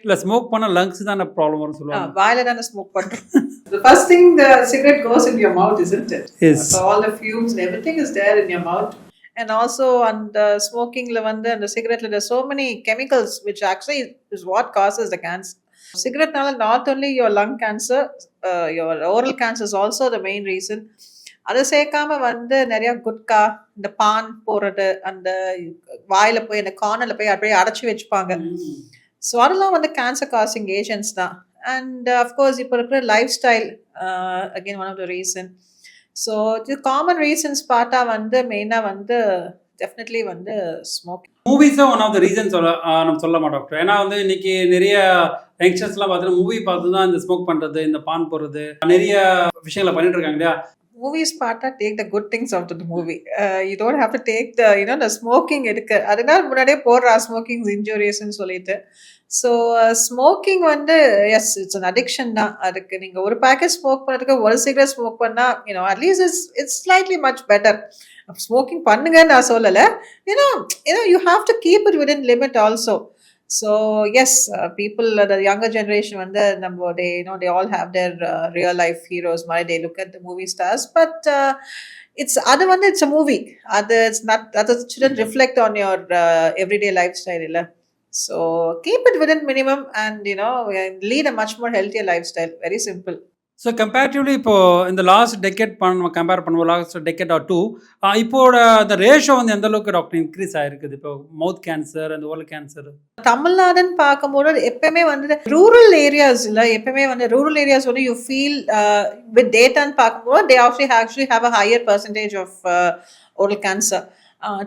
இல்லை, ஸ்மோக் பண்ணால் லங்ஸ் தானே ப்ராப்ளம் வரும்னு சொல்லுவாங்க. வாயில தானே ஸ்மோக் பண்ணுறோம். The first thing, the cigarette goes in your mouth, isn't it? Yes. So all the fumes and everything is there in your mouth. And also on the smoking la vande and the cigarette la, there's so many chemicals which actually is what causes the cancer. Cigarette nala not only your lung cancer, your oral cancer is also the main reason. அதை சேர்க்காம வந்து நிறைய குட்கா, இந்த பான் போடுறது, அந்த வாயில போய் அந்த கார்னர்ல போய் அப்படியே அடைச்சி வச்சுப்பாங்க. ஸோ அதெல்லாம் வந்து கேன்சர் காசிங் ஏஜென்ட்ஸ் தான். அண்ட் அஃப்கோர்ஸ் இப்போ இருக்கிற lifestyle again one of the reason. So இது காமன் ரீசன்ஸ் பார்த்தா வந்து மெயினாக வந்து டெஃபினெட்லி வந்து ஸ்மோக்கிங். மூவிஸும் ஒன் ஆஃப் த ரீசன் நம்ம சொல்லலாம் டாக்டர். ஏன்னா வந்து இன்னைக்கு நிறைய யங்ஸ்டர்ஸ்லாம் பார்த்தீங்கன்னா மூவி பார்த்து தான் இந்த ஸ்மோக் பண்ணுறது, இந்த பான் போடுறது, நிறைய விஷயங்களை பண்ணிட்டு இருக்காங்க இல்லையா? Movies பார்த்தா take the good things out of the movie. You don't have to take the the smoking எடுக்க. அதனால முன்னாடியே போடுறா ஸ்மோக்கிங் இன்ஜூரியஸ்ன்னு சொல்லிட்டு. ஸோ ஸ்மோக்கிங் வந்து எஸ் இட்ஸ் அன் அடிக்ஷன் தான். அதுக்கு நீங்கள் ஒரு பேக்கெட் ஸ்மோக் பண்ணுறதுக்கு ஒரு சிகரெட் ஸ்மோக் பண்ணால் at least it's slightly much better. Smoking பண்ணுங்கன்னு நான் சொல்லலை. You have to keep it with in limit also. So yes, people, the younger generation, when they all have their real life heroes. They look at the movie stars, but it's other one. It's a movie. It's not. That shouldn't reflect on your everyday lifestyle, illa. So keep it within minimum, and lead a much more healthier lifestyle. Very simple. So comparatively இப்போது இந்த last Duckett compare பண்ணுவோம், last Duckett R 2, இப்போட அந்த ratio வந்து எந்த அளவுக்கு doctor increase ஆகிருக்குது இப்போ மவுத் cancer அந்த ஓரல் கேன்சர்? தமிழ்நாடுன்னு பார்க்கும்போது எப்பவுமே வந்து ரூரல் ஏரியாஸ் இல்லை, எப்பவுமே வந்து ரூரல் ஏரியாஸ் வந்து யூ ஃபீல் வித் டேட்டான்னு பார்க்கும்போது they actually have a higher percentage of oral cancer.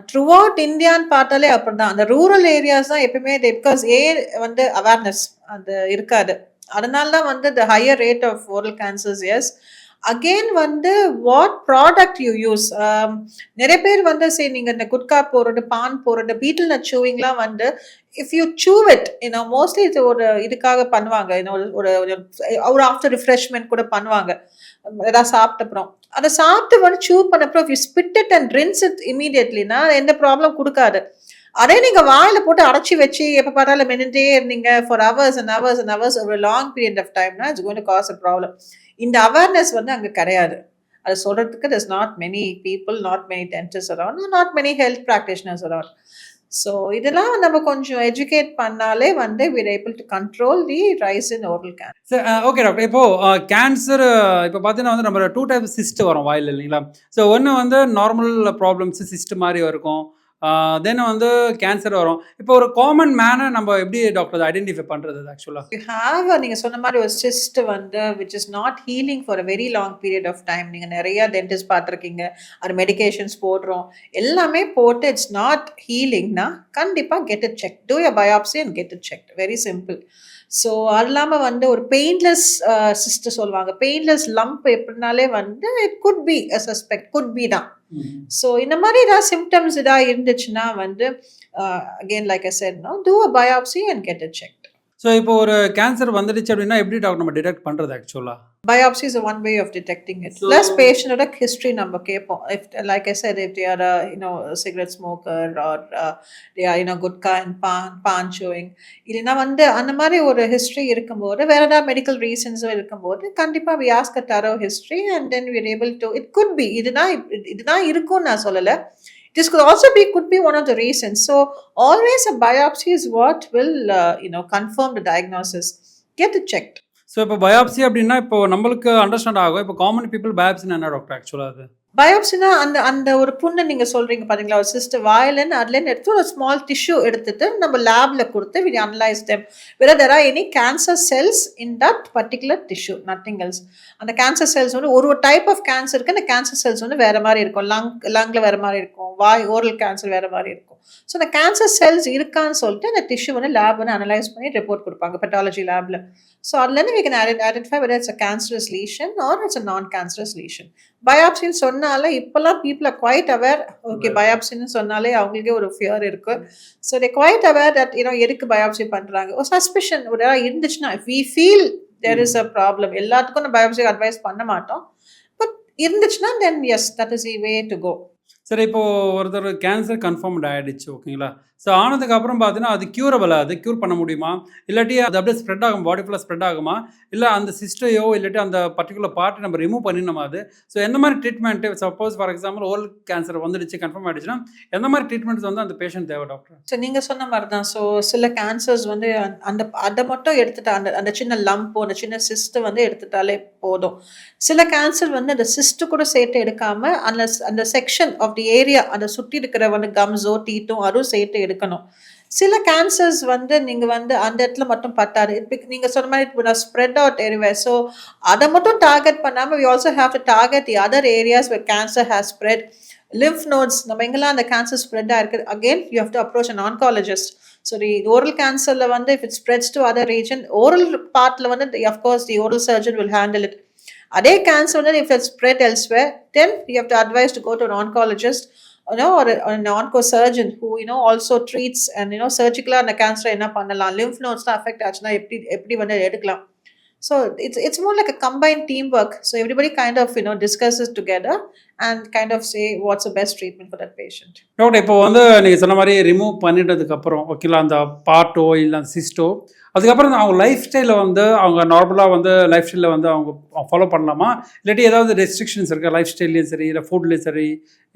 Through out இந்தியான்னு பார்த்தாலே அப்படிதான். அந்த ரூரல் ஏரியாஸ் தான் எப்பவுமே பிகாஸ் வந்து அவேர்னஸ் அது இருக்காது. அதனால தான் வந்து the higher rate of oral cancers. Yes, again வந்து what product you use. நிறைய பேர் வந்து சரி நீங்கள் இந்த குட்கா போடுறது, பான் போடுறது, பீட்டில் நட் சூவிங்லாம் வந்து if you chew it, mostly இது ஒரு இதுக்காக பண்ணுவாங்க, ஒரு ஆஃப்டர் ரிஃப்ரெஷ்மெண்ட் கூட பண்ணுவாங்க. ஏதாவது சாப்பிட்ட அப்புறம் அதை சாப்பிட்டு வந்து சூ பண்ண அப்புறம் if you spit it and rinse it immediatelyனா எந்த ப்ராப்ளம் கொடுக்காது. அதே நீங்க வாயில போட்டு அடைச்சி வச்சு எப்ப பார்த்தாலும் மென்னுட்டே இருந்தீங்க for hours and hours and hours over a long period of time, it's going to cause a problem. இந்த அவேர்னஸ் வந்து அங்க கிடையாது. அது சொல்றதுக்கு there's not many people, not many dentists around, not many health practitioners around. So இதெல்லாம் நம்ம கொஞ்சம் educate பண்ணாலே வந்து we're able to control the rise in oral cancer. Okay doctor, இப்போ கேன்சர் இப்போ பார்த்தீங்கன்னா வந்து நம்ம 2 டைப் சிஸ்ட் வரும் வாயில் இல்லைங்களா? ஸோ ஒன்று வந்து நார்மல் ப்ராப்ளம்ஸ் சிஸ்ட் மாதிரி இருக்கும், தென் வந்து கேன்சர் வரும். இப்போ ஒரு காமன் மேனை நம்ம எப்படி டாக்டர் ஐடென்டிஃபை பண்ணுறது ஆக்சுவலாக? யூ ஹாவ் நீங்கள் சொன்ன மாதிரி ஒரு சிஸ்ட் வந்து which is not healing for a very long period of time. நீங்கள் நிறைய டென்டிஸ்ட் பார்த்துருக்கீங்க, அது மெடிகேஷன்ஸ் போடுறோம், எல்லாமே போட்டு இட்ஸ் நாட் ஹீலிங்னா கண்டிப்பாக get it check. Do your biopsy and get it check. Very simple. So அது இல்லாமல் வந்து ஒரு பெயின்லெஸ் சிஸ்ட் சொல்லுவாங்க. பெயின்லெஸ் லம்ப் எப்படினாலே வந்து it could be a suspect, could be தான். ஸோ இந்த மாதிரி ஏதாவது சிம்டம்ஸ் ஏதாவது இருந்துச்சுன்னா வந்து again like I said, do a biopsy and get it checked. So இப்போ ஒரு கேன்சர் வந்துடுச்சு அப்படின்னா எப்படி டாக்டர் நம்ம டிடெக்ட் பண்ணுறது ஆக்சுவலாக? Biopsy is one way of detecting it. So, plus patient history number kepo. If, like I said, if they are a cigarette smoker or they are gutka and pan chewing, இல்லைன்னா வந்து அந்த மாதிரி ஒரு history இருக்கும்போது வேற ஏதாவது medical ரீசன்ஸும் இருக்கும்போது கண்டிப்பாக we ask a thorough history and then we are able to, it could be இதுதான் இருக்கும்னு நான் சொல்லலை. This could also could be one of the reasons. So always a biopsy is what will confirm the diagnosis. Get it checked. So இப்போ biopsy அப்படின்னா இப்போ நம்மளுக்கு understand ஆகும். இப்போ காமன் பீப்புள் பயாப்சின்னு என்ன டாக்டர் ஆக்சுவலாக? அது பயோப்சினா அந்த அந்த ஒரு புண்ணை நீங்க சொல்றீங்க பாத்தீங்களா, ஒரு சிஸ்டர் வாயிலன்னு அதுலேருந்து எடுத்து ஒரு ஸ்மால் டிஷ்யூ எடுத்துட்டு நம்ம லேப்ல கொடுத்து we analyze them whether there are any cancer cells in that particular tissue, nothing else. அந்த கேன்சர் செல்ஸ் வந்து ஒரு டைப் ஆஃப் கேன்சருக்கு அந்த கேன்சர் செல்ஸ் வந்து வேற மாதிரி இருக்கும். லங்ல வேற மாதிரி இருக்கும், வாய் ஓரல் கேன்சர் வேற மாதிரி இருக்கும். ஸோ அந்த கேன்சர் செல்ஸ் இருக்கான்னு சொல்லிட்டு அந்த டிஷ்யூ வந்து லேப் வந்து அனலைஸ் பண்ணி ரிப்போர்ட் கொடுப்பாங்க பெத்தாலஜி லேப்ல. ஸோ அதுலேருந்து we can identify whether it's a cancerous lesion or it's a non-cancerous lesion. பயாப்சின்னு சொன்னாலே இப்போல்லாம் people are quite aware. Okay, பயாப்சின்னு சொன்னாலே அவங்களுக்கே ஒரு ஃபியர் இருக்கு. So they quite aware that எதுக்கு பயாப்சி பண்ணுறாங்க, ஒரு சஸ்பிஷன் ஒரு இருந்துச்சுன்னா we feel there is a problem. எல்லாத்துக்கும் நம்ம பயாப்சி அட்வைஸ் பண்ண மாட்டோம், பட் இருந்துச்சுன்னா then yes that is the way to go. சரி, இப்போது ஒருத்தர் கேன்சர் கன்ஃபார்ம்ட் ஆகிடுச்சு, ஓகேங்களா? ஸோ ஆனதுக்கப்புறம் பார்த்தீங்கன்னா அது க்யூரபிளா, அது க்யூர் பண்ண முடியுமா, இல்லாட்டி அது அப்படியே ஸ்ப்ரெட் ஆகும், பாடி ஃபுல்லாக ஸ்ப்ரெட் ஆகுமா, இல்லை அந்த சிஸ்டையோ இல்லாட்டி அந்த பர்டிகுலர் பார்ட்டை நம்ம ரிமூவ் பண்ணிடணுமா? அது ஸோ எந்த மாதிரி treatment, suppose for example oral cancer வந்துடுச்சு, கன்ஃபார்ம் ஆகிடுச்சுன்னா எந்த மாதிரி ட்ரீட்மெண்ட்ஸ் வந்து அந்த பேஷண்ட் தேவை டாக்டர்? ஸோ நீங்கள் சொன்ன மாதிரி தான். ஸோ சில கேன்சர்ஸ் வந்து அந்த அதை மட்டும் எடுத்துட்டா, அந்த அந்த சின்ன லம்போ அந்த சின்ன சிஸ்ட்டு வந்து எடுத்துட்டாலே போதும். சில கேன்சர் வந்து அந்த சிஸ்ட்டு கூட சேர்த்து எடுக்காமல் அந்த அந்த செக்ஷன் ஆஃப் தி ஏரியா, அதை சுற்றி இருக்கிற வந்து கம்ஸோ டீட்டோ அதுவும் சேர்த்து எடுக்கணும். சில கேன்சர்ஸ் வந்து நீங்கள் வந்து அந்த இடத்துல மட்டும் பத்தாது. இப்போ நீங்கள் சொன்ன மாதிரி இப்போ நான் ஸ்ப்ரெட் அவுட் எரிவேர். ஸோ அதை மட்டும் டார்கெட் பண்ணாமல் we also have to target the other areas where cancer has spread. lymph nodes, நம்ம எங்கெல்லாம் அந்த கேன்சர் ஸ்ப்ரெட் ஆயிருக்கு, again you have to approach an oncologist. So the oral cancerல வந்து if it spreads to other region, oral partல வந்து of course the oral surgeon will handle it. அதே cancer வந்து if it spread elsewhere, then you have to advise to go to an oncologist, or an onco surgeon who also treats and surgically அந்த cancer என்ன பண்ணலாம், lymph nodes தான் affect ஆச்சுன்னா எப்படி வந்து எடுக்கலாம். So it's more like a combined teamwork. So everybody kind of discusses together and kind of say what's the best treatment for that patient. Doctor, இப்போ வந்து நீங்கள் சொன்ன மாதிரி ரிமூவ் பண்ணிட்டதுக்கப்புறம் ஓகேங்களா, அந்த பார்ட்டோ இல்லை அந்த சிஸ்டோ, அதுக்கப்புறம் அவங்க லைஃப் ஸ்டைலில் வந்து அவங்க நார்மலாக வந்து லைஃப் ஸ்டைலில் வந்து அவங்க ஃபாலோ பண்ணலாமா, இல்லாட்டி ஏதாவது ரெஸ்ட்ரிக்ஷன்ஸ் இருக்கா லைஃப் ஸ்டைல்லையும் சரி, இல்லை ஃபுட்லேயும் சரி,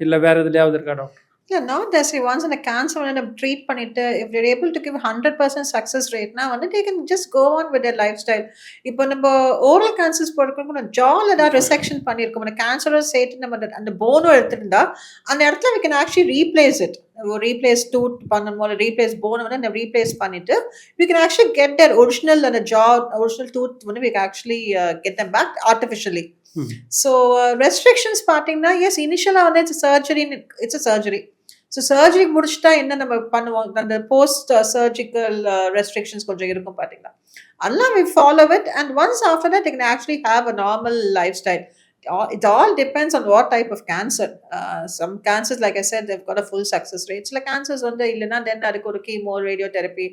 இல்லை வேறு எதுலையாவது இருக்கா doctor? Yeah, not that once in a cancer when they treat பண்ணிட்டு if they're able to give 100% success rate now வந்து they can just go on with their lifestyle. இப்போ நம்ம oral cancers போடுறதுக்கு ஜால ஏதாவது ரெசெக்ஷன் பண்ணியிருக்கோம், அந்த கேன்சரஸ் சேர்த்து நம்ம அந்த போனும் எடுத்துருந்தா அந்த இடத்துல we can actually replace it. Replace tooth பண்ணும்போது ரீப்ளேஸ் போனை வந்து நம்ம ரீப்ளேஸ் பண்ணிட்டு we can actually get their original அந்த ஜா ஒரிஜினல் டூத் வந்து we can actually get them back artificially. So restrictions பார்த்தீங்கன்னா எஸ் இனிஷியலாக வந்து it's a surgery. So surgery முடிச்சுட்டா என்ன நம்ம பண்ணுவோம், அந்த போஸ்ட் சர்ஜிக்கல் ரெஸ்ட்ரிக்ஷன்ஸ் கொஞ்சம் இருக்கும் பார்த்தீங்கன்னா, அதெல்லாம் we follow it and once after that they can actually have a normal lifestyle. It all depends on what type of cancer. Some cancers, like I said, they've got a full success rate. Some cancers வந்து இல்லைன்னா then அதுக்கு ஒரு chemo, radiotherapy,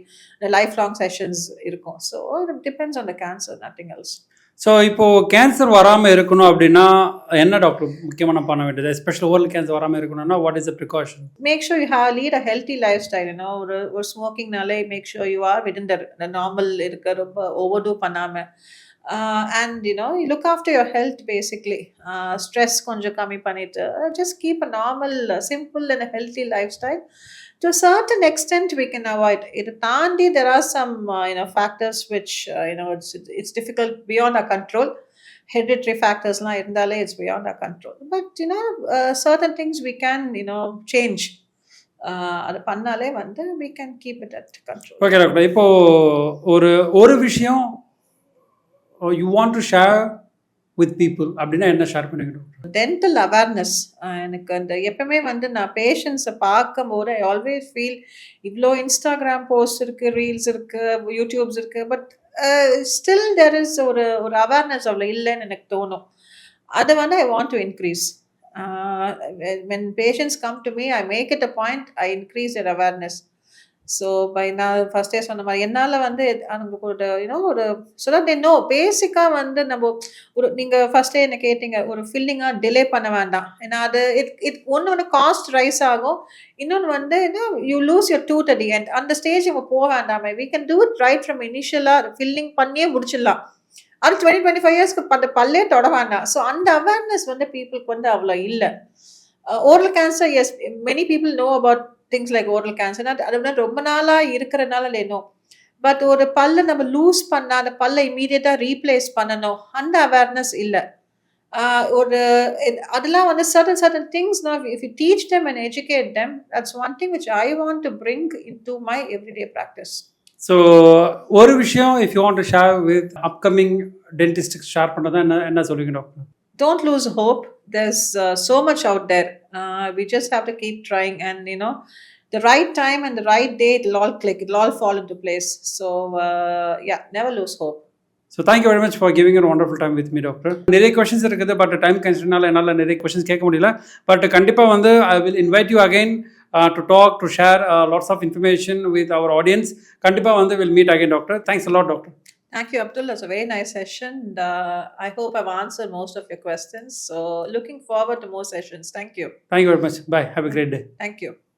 lifelong sessions இருக்கும். So it depends on the cancer, nothing else. So இப்போது cancer வராமல் இருக்கணும் அப்படின்னா என்ன டாக்டர் முக்கியமாக பண்ண வேண்டியது, எஸ்பெஷலி ஓரல் கேன்சர் வராமல் இருக்கணும்னா what is the precaution? Make sure you lead a healthy lifestyle. ஒரு ஸ்மோக்கிங்னாலே make sure you are within the normal இருக்க, ரொம்ப ஓவர்டூ பண்ணாமல். And you look after your health basically. Stress konja kami pannittu just keep a normal simple and a healthy lifestyle. To a certain extent we can avoid it. Tandi there are some factors which it's difficult, beyond our control. Hereditary factors la irundale it's beyond our control, but certain things we can change. அது பண்ணாலே வந்து we can keep it at control. Okay doctor, இப்போ ஒரு விஷயம் you want to share with people அப்படின்னா என்ன share பண்ணிக்கணும்? Dental awareness. எனக்கு அந்த எப்பவுமே வந்து நான் பேஷண்ட்ஸை பார்க்கும்போது ஐ ஆல்வேஸ் ஃபீல் இவ்வளோ இன்ஸ்டாகிராம் போஸ்ட் இருக்குது, ரீல்ஸ் இருக்குது, யூடியூப்ஸ் இருக்குது, பட் ஸ்டில் தெர் இஸ் ஒரு அவேர்னஸ் அவ்வளோ இல்லைன்னு எனக்கு தோணும். அதை வந்து ஐ want to increase. when patients come to me I make it a point, I increase their awareness. So நான் ஃபர்ஸ்டே சொன்ன மாதிரி என்னால் வந்து நமக்கு ஒரு ஸோ தட் தே நோ பேசிக்காக வந்து நம்ம நீங்கள் ஃபர்ஸ்டே என்ன கேட்டீங்க, ஒரு ஃபில்லிங்காக டிலே பண்ண வேண்டாம். ஏன்னா அது ஒன்று காஸ்ட் ரைஸ் ஆகும், இன்னொன்று வந்து you lose your tooth at the end. அந்த ஸ்டேஜ் நம்ம போக வேண்டாமே, we can do it right from இனிஷியலாக ஃபில்லிங் பண்ணியே முடிச்சிடலாம். அது 20-25 இயர்ஸ்க்கு அந்த பல்லே தொட வேண்டாம். ஸோ அந்த அவேர்னஸ் வந்து பீப்புளுக்கு வந்து அவ்வளோ இல்லை. Oral cancer, as many people know about things like oral cancer. அது வந்து ரொம்ப நாளாக இருக்கிறனால இல்லைனோ, பட் ஒரு பல்லை நம்ம லூஸ் பண்ணால் அந்த பல்லை இமீடியட்டாக ரீப்ளேஸ் பண்ணணும், அந்த அவேர்னஸ் இல்லை. ஒரு அதெல்லாம் வந்து certain things now if you teach them and educate them, that's one thing which I want to bring into my everyday practice. So ஒரு விஷயம் if you want to share with upcoming dentist share பண்ணதான் என்ன சொல்லுவீங்க doctor? Don't lose hope. There's so much out there. We just have to keep trying, and the right time and the right day, it'll all click, it'll all fall into place. So yeah, never lose hope. So thank you very much for giving a wonderful time with me doctor. நிறைய questions இருக்குது, but time கன்ஸ்ட்ரெயினால என்னால் நிறைய questions கேட்க முடியல. But கண்டிப்பாக வந்து I will invite you again to talk, to share lots of information with our audience. கண்டிப்பாக வந்து will meet again doctor. Thanks a lot doctor. Thank you, Abdul. That's a very nice session. And, I hope I've answered most of your questions. So looking forward to more sessions. Thank you. Thank you very much. Bye. Have a great day. Thank you.